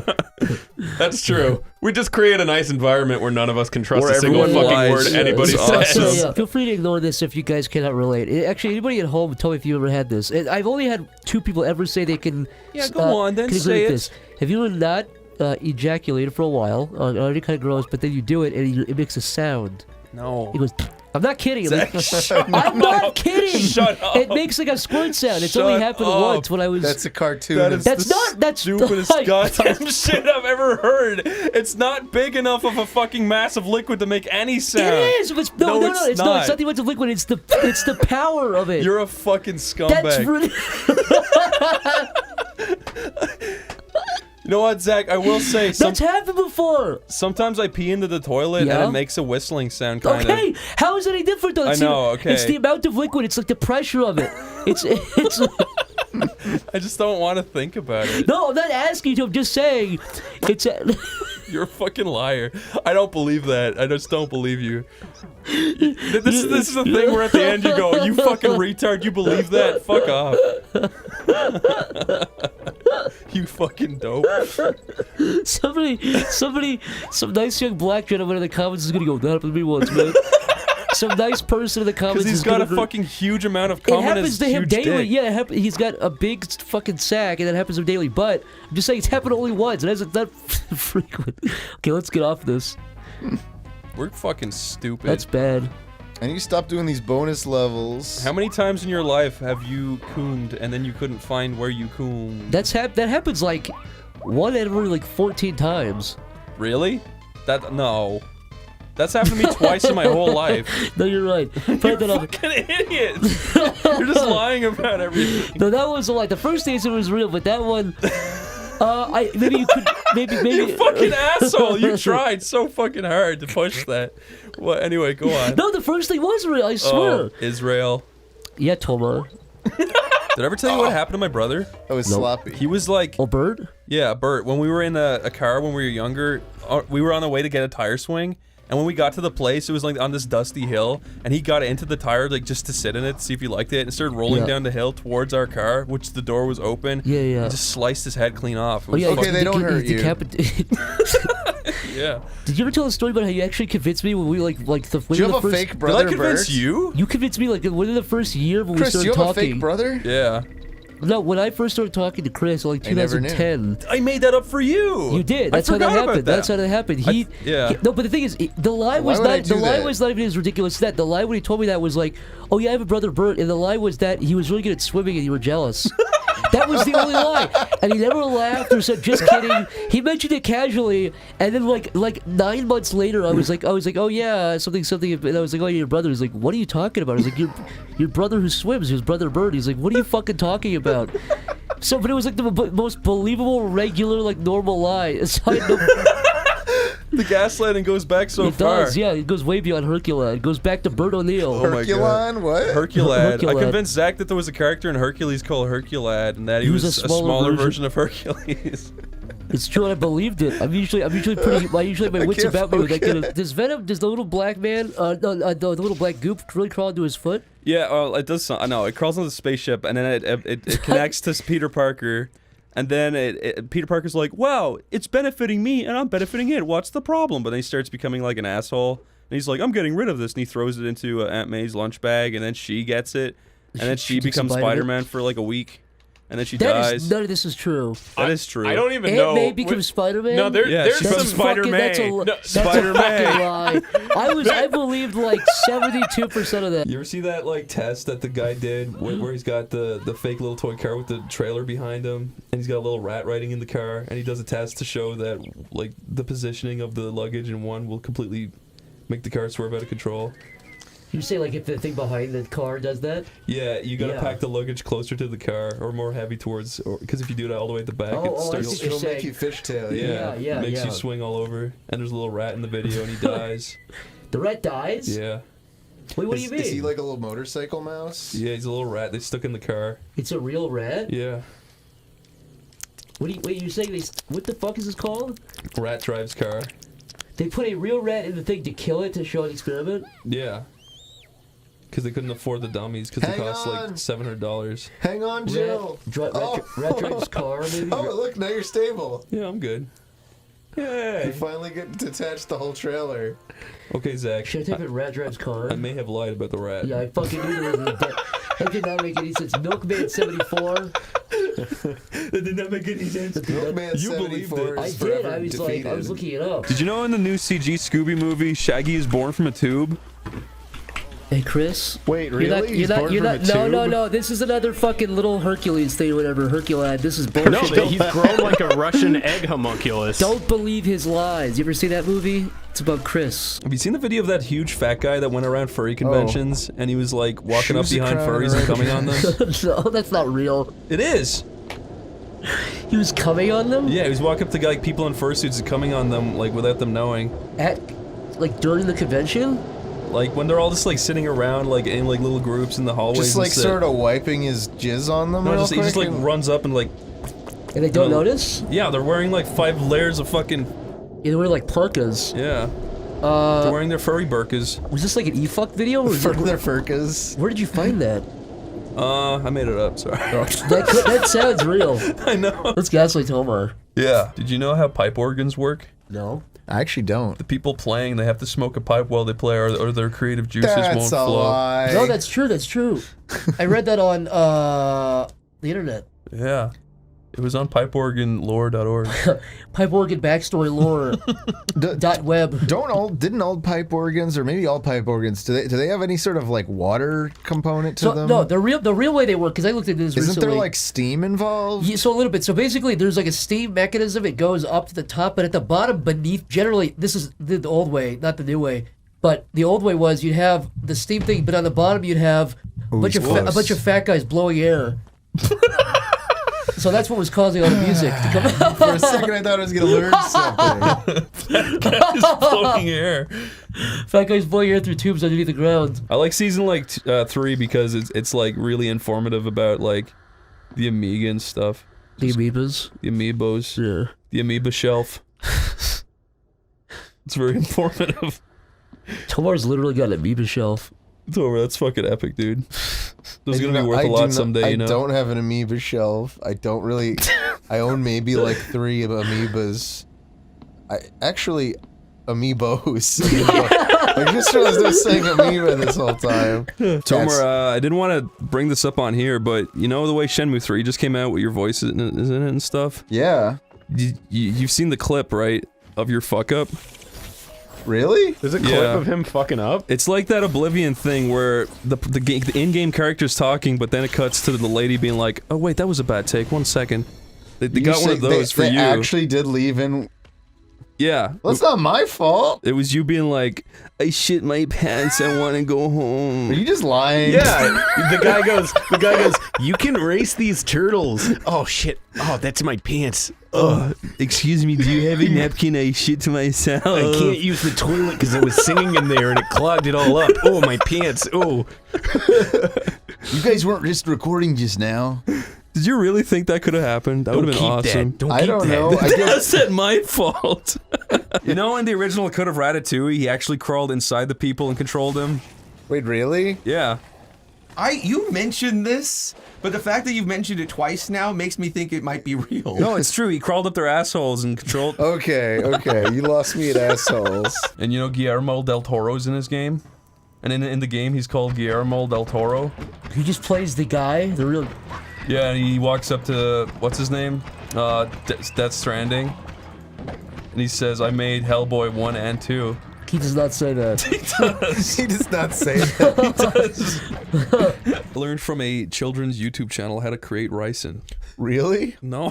That's true. We just create a nice environment where none of us can trust Where a single everyone fucking lies. word Yeah, anybody it's says. awesome. Yeah. Feel free to ignore this if you guys cannot relate. Actually, anybody at home, tell me if you ever had this. I've only had 2 people ever say they can. Yeah, go on, then can agree say with it. this. Have you ever not ejaculated for a while? Already kind of gross, but then you do it and it makes a sound. No. It goes. I'm not kidding. Zach, shut I'm not kidding. Shut up. It makes like a squirt sound. It's only Shut happened up. once when I was. That's a cartoon. That is That's the not. That's stupidest goddamn shit I've ever heard. It's not big enough of a fucking mass of liquid to make any sound. It is. It's, no, No, no, it's It's not. not. It's not the amount of liquid. It's the power of it. You're a fucking scumbag. That's really. You know what, Zach? I will say That's happened before. sometimes I pee into the toilet Yeah? and it makes a whistling sound, kind Okay, of. how is it any different though? I It's know, the, okay. It's the amount of liquid. It's like the pressure of it. It's. I just don't want to think about it. No, I'm not asking you to. I'm just saying. It's. You're a fucking liar. I don't believe that. I just don't believe you. This is the thing where at the end you go, you fucking retard, you believe that? Fuck off. You fucking dope. Some nice young black gentleman in the comments is gonna go, that happened to me once, man. Some nice person in the comments Because he's is got gonna a fucking huge amount of It cum in happens his to him huge daily. dick. Yeah, he's got a big fucking sack, and that happens to him daily. But I'm just saying it's happened only once. It hasn't that frequent. Okay, let's get off this. We're fucking stupid. That's bad. And you stop doing these bonus levels. How many times in your life have you coomed and then you couldn't find where you coomed? That happens like 1 every like 14 times. Really? No. That's happened to me twice in my whole life. No, you're right. You're fucking idiot. You're just lying about everything. No, that was a lie. The first answer was real, but that one, maybe you could, maybe. You fucking asshole! You tried so fucking hard to push that. Well, anyway, go on. No, the first thing was real. I swear. Oh, Israel. Yeah, Toma. Did I ever tell you what happened to my brother? That was Nope. sloppy. He was like... Oh, Bert? Yeah, Bert. When we were in a car when we were younger, we were on the way to get a tire swing. And when we got to the place, it was like on this dusty hill, and he got into the tire like just to sit in it, to see if he liked it, and started rolling Yeah. down the hill towards our car, which the door was open. Yeah, yeah. And just sliced his head clean off. It Oh was yeah. Okay, they don't hurt you. Yeah. Did you ever tell a story about how you actually convinced me when we like the? Do you have a fake brother, Did I convince Bert? you? You convinced me like within the first year when Chris, we do you started have a talking. fake brother? Yeah. No, when I first started talking to Chris, like I never knew. 2010. I made that up for you. You did. That's how that happened. That's how that happened. No, but the thing is, the lie was would I not. do The lie that? was not even as ridiculous as that. The lie when he told me that was like, "Oh yeah, I have a brother Bert," and the lie was that he was really good at swimming and you were jealous. That was the only lie, and he never laughed or said, "Just kidding." He mentioned it casually, and then like 9 months later, I was like, "Oh yeah, something," and I was like, "Oh, your brother." He's like, "What are you talking about?" I was like, "Your brother who swims, his brother Bert." He's like, "What are you fucking talking about?" So, but it was like the most believable, regular, like normal lie. The gaslighting goes back so far. It does, yeah. It goes way beyond Herculad. It goes back to Bert O'Neill. Oh my Herculon? What? Herculad. I Herculad. convinced Zach that there was a character in Hercules called Herculad, and that he was a smaller version of Hercules. It's true, and I believed it. I'm usually pretty. My wits about me with that kind of. Does the little black man, the little black goop, really crawl into his foot? Yeah, well, it does. I know it crawls on the spaceship, and then it connects to Peter Parker. And then Peter Parker's like, wow, it's benefiting me, and I'm benefiting it. What's the problem? But then he starts becoming like an asshole. And he's like, I'm getting rid of this. And he throws it into Aunt May's lunch bag, and then she gets it. And then she becomes Spider-Man for like a week. And then she dies. None of this is true. That is true. I don't even Aunt know. May becomes Spider-Man? No, there's she some becomes Spider-Man. That's a fucking lie. I believed like 72% of that. You ever see that like test that the guy did where he's got the fake little toy car with the trailer behind him, and he's got a little rat riding in the car, and he does a test to show that like the positioning of the luggage in one will completely make the car swerve out of control. You say like if the thing behind the car does that? Yeah, you gotta pack the luggage closer to the car or more heavy towards, because if you do it all the way at the back, it'll make you fishtail. Yeah, makes you swing all over. And there's a little rat in the video, and he dies. The rat dies? Yeah. Wait, what do you mean? Is he like a little motorcycle mouse? Yeah, he's a little rat they stuck in the car. It's a real rat? Yeah. Wait, you saying what the fuck is this called? Rat drives car. They put a real rat in the thing to kill it to show an experiment? Yeah. Because they couldn't afford the dummies because they cost like $700. Hang on, Jill. Rat drives car, maybe? Oh, look, now you're stable. Yeah, I'm good. Yeah. You finally get to detach the whole trailer. Okay, Zach. Should I type in rat drives car? I may have lied about the rat. Yeah, I fucking knew there was that did not make any sense. Milkman 74. That did not make any sense. Milkman You believed it. I did. I was looking it up. Did you know in the new CG Scooby movie, Shaggy is born from a tube? Hey, Chris. Wait, really? No. This is another fucking little Hercules thing or whatever. Herculad. This is bullshit. No, he's grown like a Russian egg homunculus. Don't believe his lies. You ever see that movie? It's about Chris. Have you seen the video of that huge fat guy that went around furry conventions and he was like walking up behind furries and coming on them? No, that's not real. It is. He was coming on them? Yeah, he was walking up to like people in fursuits and coming on them like without them knowing. During the convention? Like when they're all just like sitting around like in like little groups in the hallways. Just like sort of wiping his jizz on them. No, real he just quick like runs up and like. And they don't notice? Yeah, they're wearing like 5 layers of fucking. Yeah, they're wearing like parkas. Yeah. They're wearing their furry burkas. Was this like an e-fuck video? Or their furkas. Where did you find that? I made it up. Sorry. That sounds real. I know. Let's gaslight Tomar. Yeah. Did you know how pipe organs work? No. I actually don't. The people playing, they have to smoke a pipe while they play, or their creative juices won't flow. Lie. No, that's true. That's true. I read that on the internet. Yeah. It was on pipeorganlore.org. Pipe organ backstory lore. .web. Didn't all pipe organs, or maybe all pipe organs, do they have any sort of like water component to them? No, the real way they work, because I looked at this recently. Isn't there like steam involved? Yeah, so a little bit. So basically, there's like a steam mechanism. It goes up to the top, but at the bottom beneath, generally, this is the old way, not the new way. But the old way was you'd have the steam thing, but on the bottom you'd have a bunch of fat guys blowing air. So that's what was causing all the music to come out. For a second, I thought I was going to learn something. Fat guys blowing air. Fat guys blowing air through tubes underneath the ground. I like season like 3 because it's like really informative about like the Amiga and stuff. The amoebas. The amiibos. Yeah. The amoeba shelf. It's very informative. Tomar's literally got an amoeba shelf. That's fucking epic, dude. This is gonna be worth a lot someday, you know? I don't have an amoeba shelf. I don't really... I own maybe like 3 amoebas. Amiibos. I just realized they're saying amoeba this whole time. Tomar, I didn't want to bring this up on here, but you know the way Shenmue 3 just came out with your voice is in it and stuff? Yeah. You've seen the clip, right? Of your fuck up? Really? There's a clip of him fucking up? It's like that Oblivion thing where the in-game character's talking, but then it cuts to the lady being like, oh wait, that was a bad take, 1 second. They got one of those for you. They actually did leave in... Yeah. Well, it's not my fault. It was you being like, I shit my pants, I want to go home. Are you just lying? Yeah. the guy goes, you can race these turtles. Oh shit. Oh, that's my pants. Excuse me, do you have a napkin? I shit to myself. I can't use the toilet because it was singing in there and it clogged it all up. Oh, my pants. Oh. You guys weren't just recording just now. Did you really think that could have happened? That would have been awesome. I don't know. That's not my fault. You know, in the original Code of Ratatouille, he actually crawled inside the people and controlled them. Wait, really? Yeah. You mentioned this, but the fact that you've mentioned it twice now makes me think it might be real. No, it's true. He crawled up their assholes and controlled. Okay, you lost me at assholes. And you know Guillermo del Toro's in his game? And in the game, he's called Guillermo del Toro. He just plays the guy, the real... Yeah, and he walks up to, what's his name? Death Stranding. And he says, I made Hellboy 1 and 2. He does not say that. He does. He does not say that. He does. I learned from a children's YouTube channel how to create ricin. Really? No.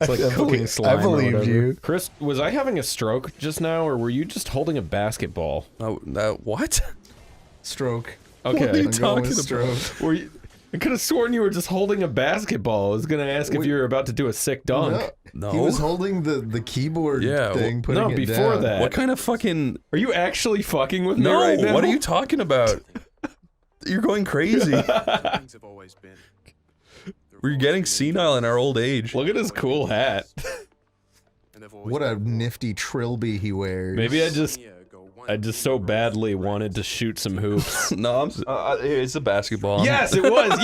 It's like cooking slime. I believed you. Chris, was I having a stroke just now, or were you just holding a basketball? What? Stroke. Okay. What are you talking about? Were you, I could have sworn you were just holding a basketball. I was gonna ask if you were about to do a sick dunk. No. He was holding the keyboard thing, putting it before down. that. What kind of fucking... Are you actually fucking with me right now? What are you talking about? You're going crazy. We're getting senile in our old age. Look at his cool hat. What a nifty trilby he wears. Maybe I just so badly wanted to shoot some hoops. No, it's a basketball. Yes, it was.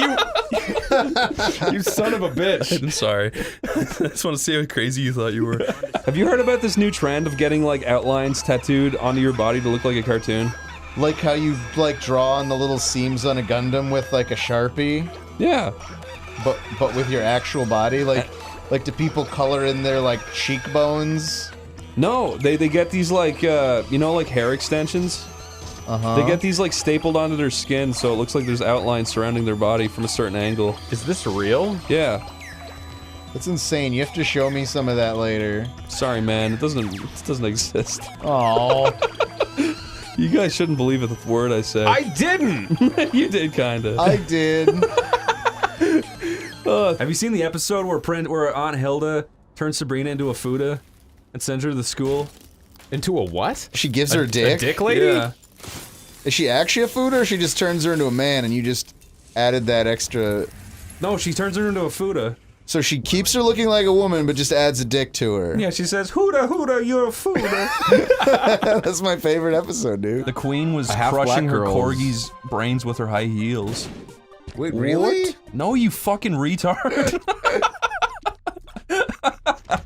You son of a bitch. I'm sorry. I just want to see how crazy you thought you were. Have you heard about this new trend of getting like outlines tattooed onto your body to look like a cartoon? Like how you like draw on the little seams on a Gundam with like a Sharpie? Yeah. But with your actual body? Like do people color in their like cheekbones? No, they get these like, you know, like hair extensions? Uh-huh. They get these like stapled onto their skin so it looks like there's outlines surrounding their body from a certain angle. Is this real? Yeah. That's insane. You have to show me some of that later. Sorry, man. It doesn't exist. Oh. You guys shouldn't believe a word I said. I didn't! You did, kinda. I did. Have you seen the episode where Aunt Hilda turns Sabrina into a Fuda and sends her to the school? Into a what? She gives her a dick? A dick lady? Yeah. Is she actually a Fuda, or she just turns her into a man and you just added that extra... No, she turns her into a Fuda. So she keeps her looking like a woman, but just adds a dick to her. Yeah, she says, Huda, Huda, you're a Fuda. That's my favorite episode, dude. The queen was Half crushing black her girls. corgi's brains with her high heels. Wait, really? What? No, you fucking retard.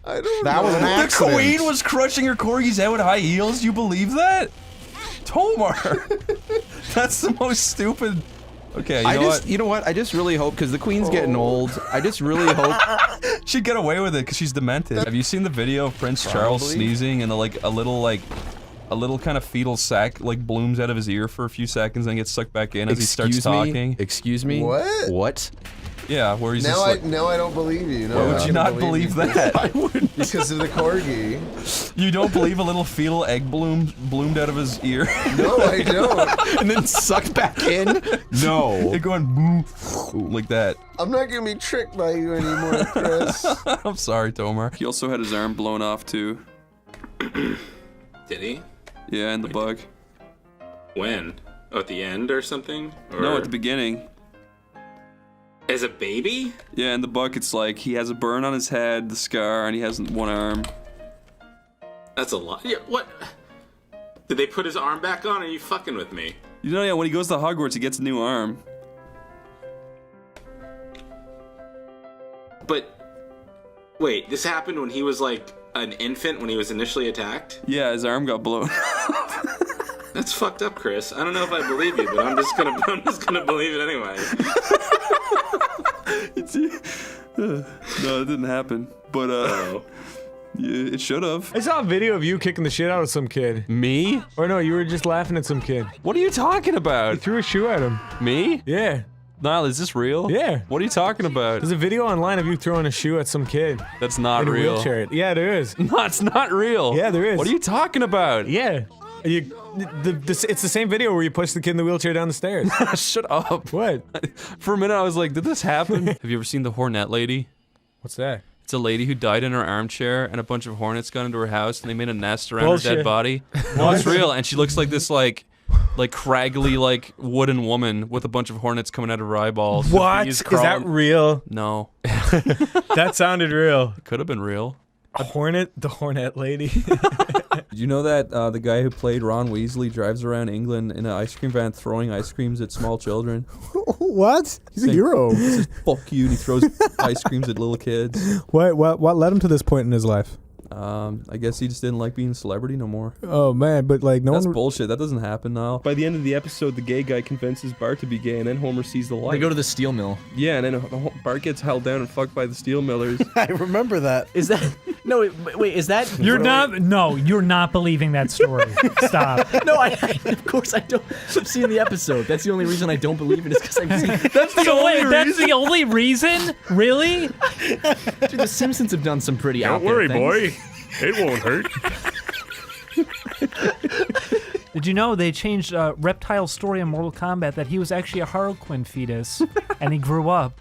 I don't That know. was an accident. The queen was crushing her corgis out with high heels? You believe that? Tomar. That's the most stupid... Okay, You know what? I just really hope, because the queen's getting old, I just really hope... She'd get away with it because she's demented. Have you seen the video of Prince Charles sneezing and a little kind of fetal sac like blooms out of his ear for a few seconds and gets sucked back in as he starts talking? Excuse me? What? What? Yeah, where he's Now just like... I don't believe you. No, Why I would you don't not believe that? I wouldn't. Because of the corgi. You don't believe a little fetal egg bloomed out of his ear? No, I don't. And then sucked back in? No. It going boom, like that. I'm not gonna be tricked by you anymore, Chris. I'm sorry, Tomar. He also had his arm blown off too. Did he? Yeah, in the bug. When? Oh, at the end or something? Or No, at the beginning. as a baby? Yeah, in the book it's like he has a burn on his head, the scar, and he has one arm. That's a lot. Yeah, what? Did they put his arm back on? Or are you fucking with me? You know, yeah, when he goes to Hogwarts, he gets a new arm. But wait, this happened when he was like an infant when he was initially attacked? Yeah, his arm got blown. That's fucked up, Chris. I don't know if I believe you, but I'm just gonna believe it anyway. No, it didn't happen. But yeah, it should have. I saw a video of you kicking the shit out of some kid. Me? Or no, you were just laughing at some kid. What are you talking about? You threw a shoe at him. Me? Yeah. Niall, is this real? Yeah. What are you talking about? There's a video online of you throwing a shoe at some kid. That's not in a real. wheelchair. Yeah, there is. No, it's not real. Yeah, there is. What are you talking about? Yeah. It's the same video where you push the kid in the wheelchair down the stairs. Shut up. What? For a minute, I was like, did this happen? Have you ever seen the Hornet Lady? What's that? It's a lady who died in her armchair, and a bunch of hornets got into her house, and they made a nest around her dead body. No, it's real, and she looks like this, like craggly, like, wooden woman with a bunch of hornets coming out of her eyeballs. What? Is that real? No. That sounded real. It could have been real. A hornet? The Hornet Lady? Did you know that the guy who played Ron Weasley drives around England in an ice cream van throwing ice creams at small children? What? He's a hero. He says, fuck you, and he throws ice creams at little kids. What led him to this point in his life? I guess he just didn't like being a celebrity no more. Oh man, but like no That's one. bullshit. That doesn't happen now. By the end of the episode, the gay guy convinces Bart to be gay, and then Homer sees the light. They go to the steel mill. Yeah, and then Bart gets held down and fucked by the steel millers. I remember that. Is that no? Wait, is that You're not believing that story. Stop. No, of course I don't. I've seen the episode. That's the only reason I don't believe it is because I've seen. That's the only reason? Really? Dude, the Simpsons have done some pretty out Don't there worry, things. boy. It won't hurt. Did you know they changed Reptile's story in Mortal Kombat that he was actually a Harlequin fetus and he grew up?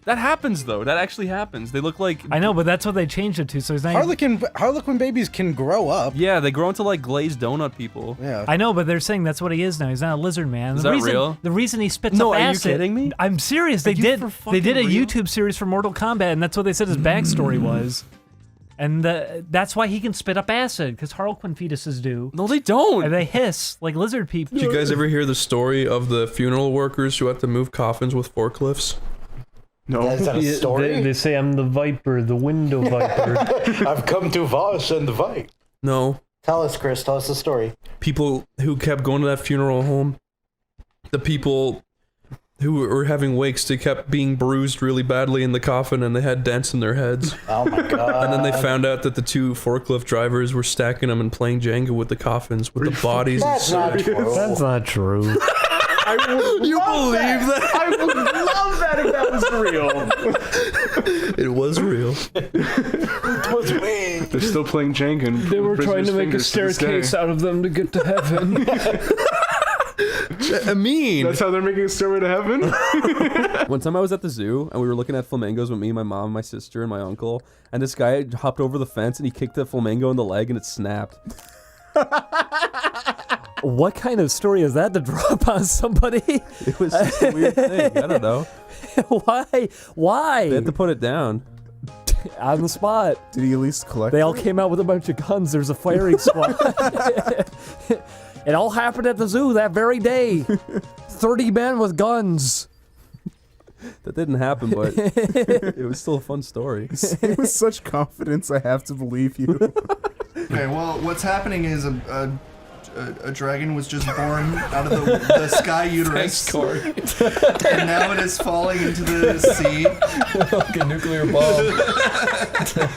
That happens, though. That actually happens. They look like... I know, but that's what they changed it to, so he's not... Harlequin babies can grow up. Yeah, they grow into, like, glazed donut people. Yeah. I know, but they're saying that's what he is now. He's not a lizard man. Is that real? The reason he spits No, up are you acid... kidding me? I'm serious. They did a YouTube series for Mortal Kombat, and that's what they said his backstory was. And that's why he can spit up acid, because Harlequin fetuses do. No, they don't. And they hiss like lizard people. Did you guys ever hear the story of the funeral workers who had to move coffins with forklifts? No. Is that a story? They say I'm the Viper, the window Viper. I've come to wash and fight. No. Tell us, Chris. Tell us the story. People who kept going to that funeral home, the people who were having wakes, they kept being bruised really badly in the coffin and they had dents in their heads. Oh my god. And then they found out that the two forklift drivers were stacking them and playing Jenga with the coffins with the bodies. That's not true. That's not true. You believe that? I would love that if that was real. It was real. It was me. They're still playing Jenga. And They were trying to make a fingers to this day. staircase out of them to get to heaven. I mean, That's how they're making a stairway to heaven? One time I was at the zoo, and we were looking at flamingos with me, my mom, my sister, and my uncle, and this guy hopped over the fence, and he kicked the flamingo in the leg, and it snapped. What kind of story is that to drop on somebody? It was just a weird thing. I don't know. Why? They had to put it down. On the spot. Did he at least collect They all it? came out with a bunch of guns. There's a firing squad. It all happened at the zoo that very day. 30 men with guns. That didn't happen, but it was still a fun story. With such confidence, I have to believe you. Okay, well, what's happening is a dragon was just born out of the sky uterus. Thanks, Corey. And now it is falling into the sea. Like a nuclear bomb.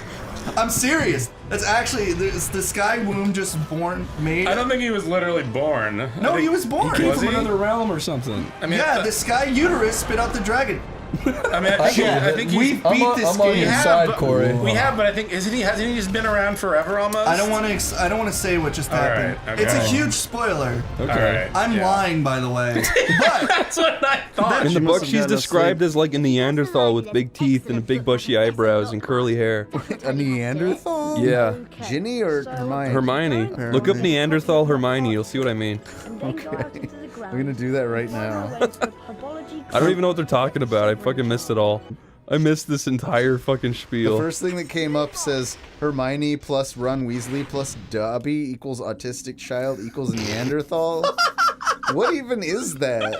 I'm serious. That's actually the sky womb just made. I don't think he was literally born. No, he was born. He came from another realm or something. I mean, Yeah, the sky uterus spit out the dragon. I mean, I think we beat this I'm on game. your side, Corey. We have, but I think hasn't he just been around forever almost? I don't want to say what just happened. right, okay. It's a huge spoiler. Okay. I'm lying, by the way. But That's what I thought. In the book, she's described as like a Neanderthal with big teeth and big bushy eyebrows and curly hair. a Neanderthal? Yeah. Ginny or Hermione? Hermione. Look up Neanderthal Hermione, you'll see what I mean. Okay. I'm gonna do that right now. I don't even know what they're talking about. I fucking missed it all. I missed this entire fucking spiel. The first thing that came up says Hermione plus Ron Weasley plus Dobby equals autistic child equals Neanderthal. What even is that?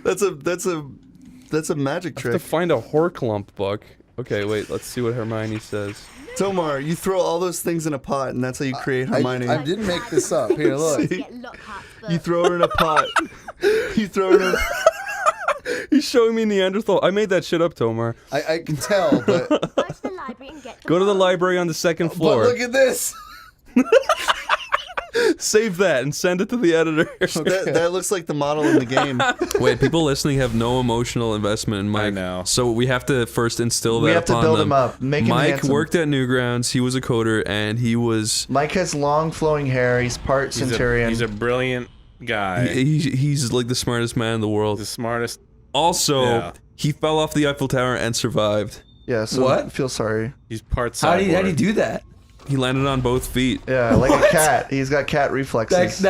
That's a magic I have to trick. find a Horklump book. Okay, wait, let's see what Hermione says. Tomar, you throw all those things in a pot, and that's how you create Hermione. I didn't make this up. Here, look. See? You throw her in a pot. You throw her in a... He's showing me Neanderthal. I made that shit up, Tomar. I can tell, but... Go to the library on the second floor. But look at this. Save that and send it to the editor. that looks like the model in the game. Wait, people listening have no emotional investment in Mike. I know. So we have to first instill that We have to upon build them. him up, make him Mike handsome. worked at Newgrounds. He was a coder, and he was... Mike has long flowing hair. He's part Centurion. He's a brilliant guy. He's like the smartest man in the world. The smartest. Also, Yeah. he fell off the Eiffel Tower and survived. Yeah, so What? feel sorry. He's part How do you do that? He landed on both feet. Yeah, like What? a cat. He's got cat reflexes.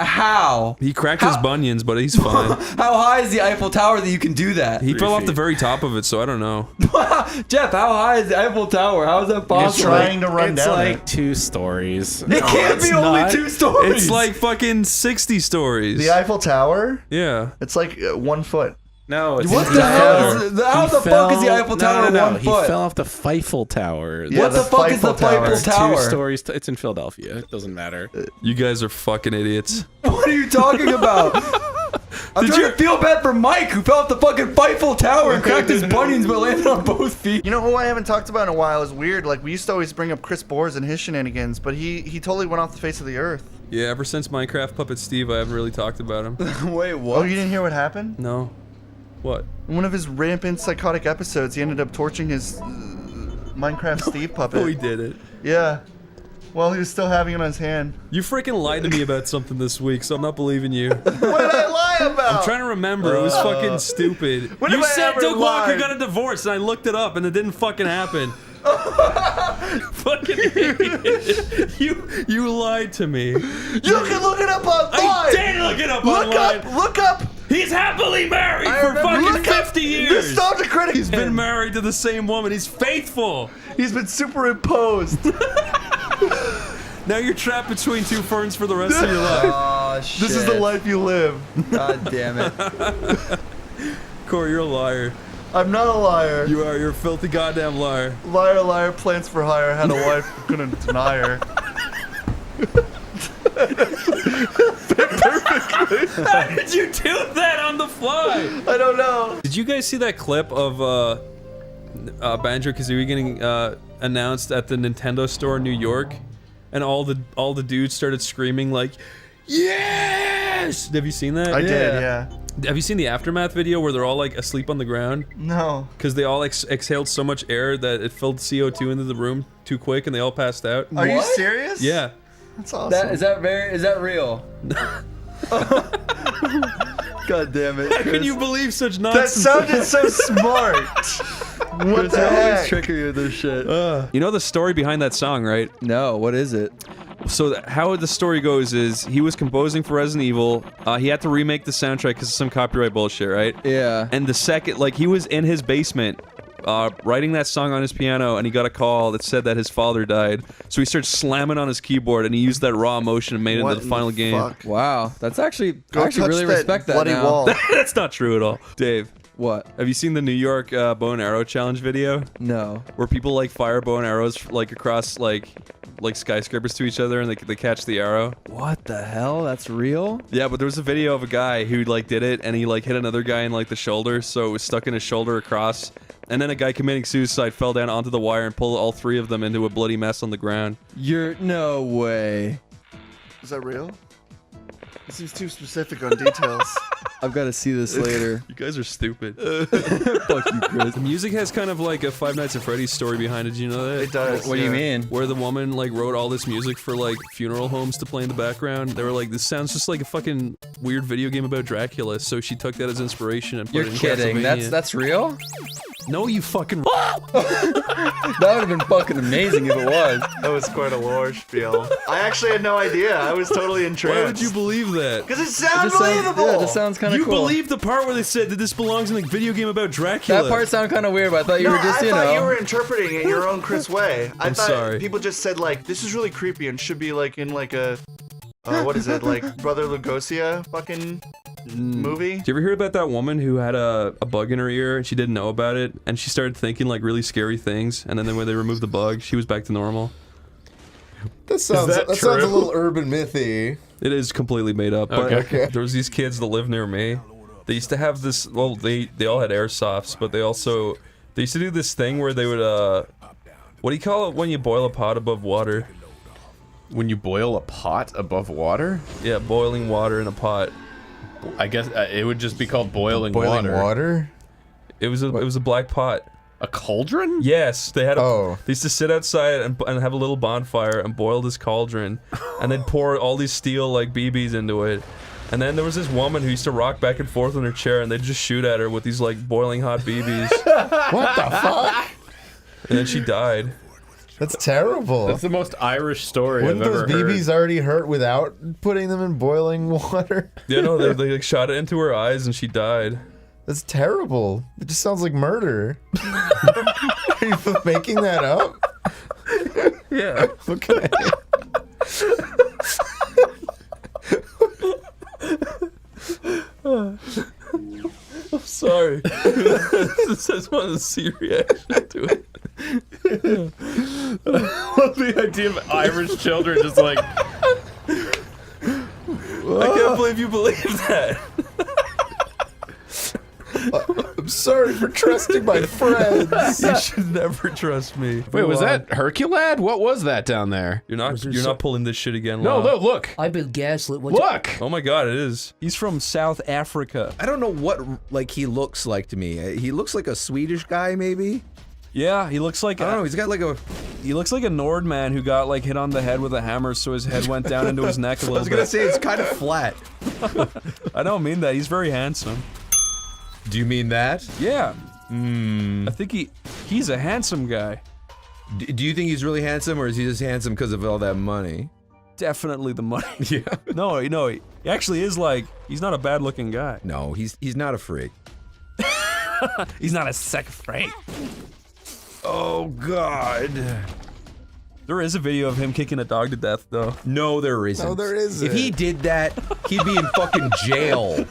How? He cracked his bunions, but he's fine. How high is the Eiffel Tower that you can do that? He fell off the very top of it, so I don't know. Jeff, how high is the Eiffel Tower? How is that possible? It's like 2 stories. It can't be only 2 stories. It's like fucking 60 stories. The Eiffel Tower? Yeah. It's like 1 foot. No, it's What the hell? How the fuck is the Eiffel Tower no, 1 foot? He fell off the Eiffel Tower. Yeah, What the fuck is the Eiffel It's Tower? 2 stories. It's in Philadelphia. It doesn't matter. You guys are fucking idiots. What are you talking about? I'm trying to feel bad for Mike, who fell off the fucking Eiffel Tower and cracked his bunions but landed on both feet. You know who I haven't talked about in a while is weird. Like, we used to always bring up Chris Boers and his shenanigans, but he totally went off the face of the earth. Yeah, ever since Minecraft Puppet Steve, I haven't really talked about him. Wait, what? Oh, you didn't hear what happened? No. What? In one of his rampant psychotic episodes, he ended up torching his Minecraft Steve puppet. Oh, he did it. Yeah. While he was still having it on his hand. You freaking lied to me about something this week, so I'm not believing you. What did I lie about? I'm trying to remember. It was fucking stupid. When You have I said ever Doug Walker lied? got a divorce, and I looked it up, and it didn't fucking happen. Fucking idiot. You lied to me. You can look it up online. I did look it up online. Look up. He's happily married for fucking 50 years. Nostalgia critic. He's been married to the same woman. He's faithful. He's been superimposed. Now you're trapped between 2 ferns for the rest of your life. Oh, shit. This is the life you live. God damn it. Corey, you're a liar. I'm not a liar. You are. You're a filthy goddamn liar. Liar, liar, plans for hire. Had a wife, couldn't deny her. Perfectly. How did you do that on the fly? I don't know. Did you guys see that clip of Banjo-Kazooie getting announced at the Nintendo store in New York? And all the dudes started screaming like, yes! Have you seen that? I did, yeah. Have you seen the Aftermath video where they're all like asleep on the ground? No. Because they all exhaled so much air that it filled CO2 into the room too quick and they all passed out. Are you serious? Yeah. That's awesome. Is that real? God damn it. How can you believe such nonsense? That sounded so smart. What the heck? Tricking you with this shit. You know the story behind that song, right? No, what is it? So how the story goes is he was composing for Resident Evil. He had to remake the soundtrack because of some copyright bullshit, right? Yeah. And the second, like, he was in his basement writing that song on his piano, and he got a call that said that his father died. So he started slamming on his keyboard, and he used that raw emotion and made it into the final game. Fuck? Wow, that's actually Go I actually touch really that respect that bloody now. wall. That's not true at all. Dave, What? have you seen the New York bow and arrow challenge video? No. Where people like fire bow and arrows like across like skyscrapers to each other and they catch the arrow? What the hell? That's real? Yeah, but there was a video of a guy who like did it and he like hit another guy in like the shoulder, so it was stuck in his shoulder across. And then a guy committing suicide fell down onto the wire and pulled all 3 of them into a bloody mess on the ground. You're no way. Is that real? It seems too specific on details. I've got to see this later. You guys are stupid. Fuck you, Chris. The music has kind of like a Five Nights at Freddy's story behind it. Do you know that? It does. What do you mean? Where the woman like wrote all this music for like funeral homes to play in the background. They were like, this sounds just like a fucking weird video game about Dracula. So she took that as inspiration and put You're it in kidding. Castlevania. That's real? No, you fucking. That would have been fucking amazing if it was. That was quite a lore spiel. I actually had no idea. I was totally entranced. Why would you believe that? Because it sounds believable. Yeah, this sounds kind of You cool. believe the part where they said that this belongs in a video game about Dracula? That part sounded kind of weird, but I thought you No, were just, I you thought know. you were interpreting it your own Chris way. I I'm thought sorry. people just said like, this is really creepy and should be like in like a, what is it, like Brother Lugosia fucking movie. Did you ever hear about that woman who had a bug in her ear and she didn't know about it, and she started thinking like really scary things, and then when they removed the bug, she was back to normal? That sounds a little urban mythy. It is completely made up. But Okay. there was these kids that lived near me. They used to have this. Well, they all had airsofts, but they used to do this thing where they would what do you call it when you boil a pot above water? When you boil a pot above water? Yeah, boiling water in a pot. I guess it would just be called boiling water. It was a black pot. A cauldron? Yes, they had. They used to sit outside and have a little bonfire and boil this cauldron, and they'd pour all these steel like BBs into it. And then there was this woman who used to rock back and forth in her chair, and they'd just shoot at her with these like boiling hot BBs. What the fuck? And then she died. That's terrible. That's the most Irish story Wouldn't I've those ever heard. BBs already hurt without putting them in boiling water? Yeah, no, they like shot it into her eyes and she died. That's terrible. It just sounds like murder. Are you making that up? Yeah. Okay. I'm sorry. I just wanted to see your reaction to it. The idea of Irish children just like... I can't believe you believe that. I'm sorry for trusting my friends. You should never trust me. Wait, was that Herculad? What was that down there? You're not pulling this shit again. No, Lau. no, look. I've been gaslit. Look! Oh my god, it is. He's from South Africa. I don't know what like he looks like to me. He looks like a Swedish guy, maybe. Yeah, he looks like I don't know. He's got like a. He looks like a Nord man who got like hit on the head with a hammer, so his head went down into his neck a little bit. I was gonna say it's kind of flat. I don't mean that. He's very handsome. Do you mean that? Yeah. I think he's a handsome guy. Do you think he's really handsome, or is he just handsome because of all that money? Definitely the money. Yeah. No, he actually is like, he's not a bad looking guy. No, he's not a freak. He's not a sick freak. Oh God. There is a video of him kicking a dog to death, though. No, there isn't. No, there isn't. If he did that, he'd be in fucking jail.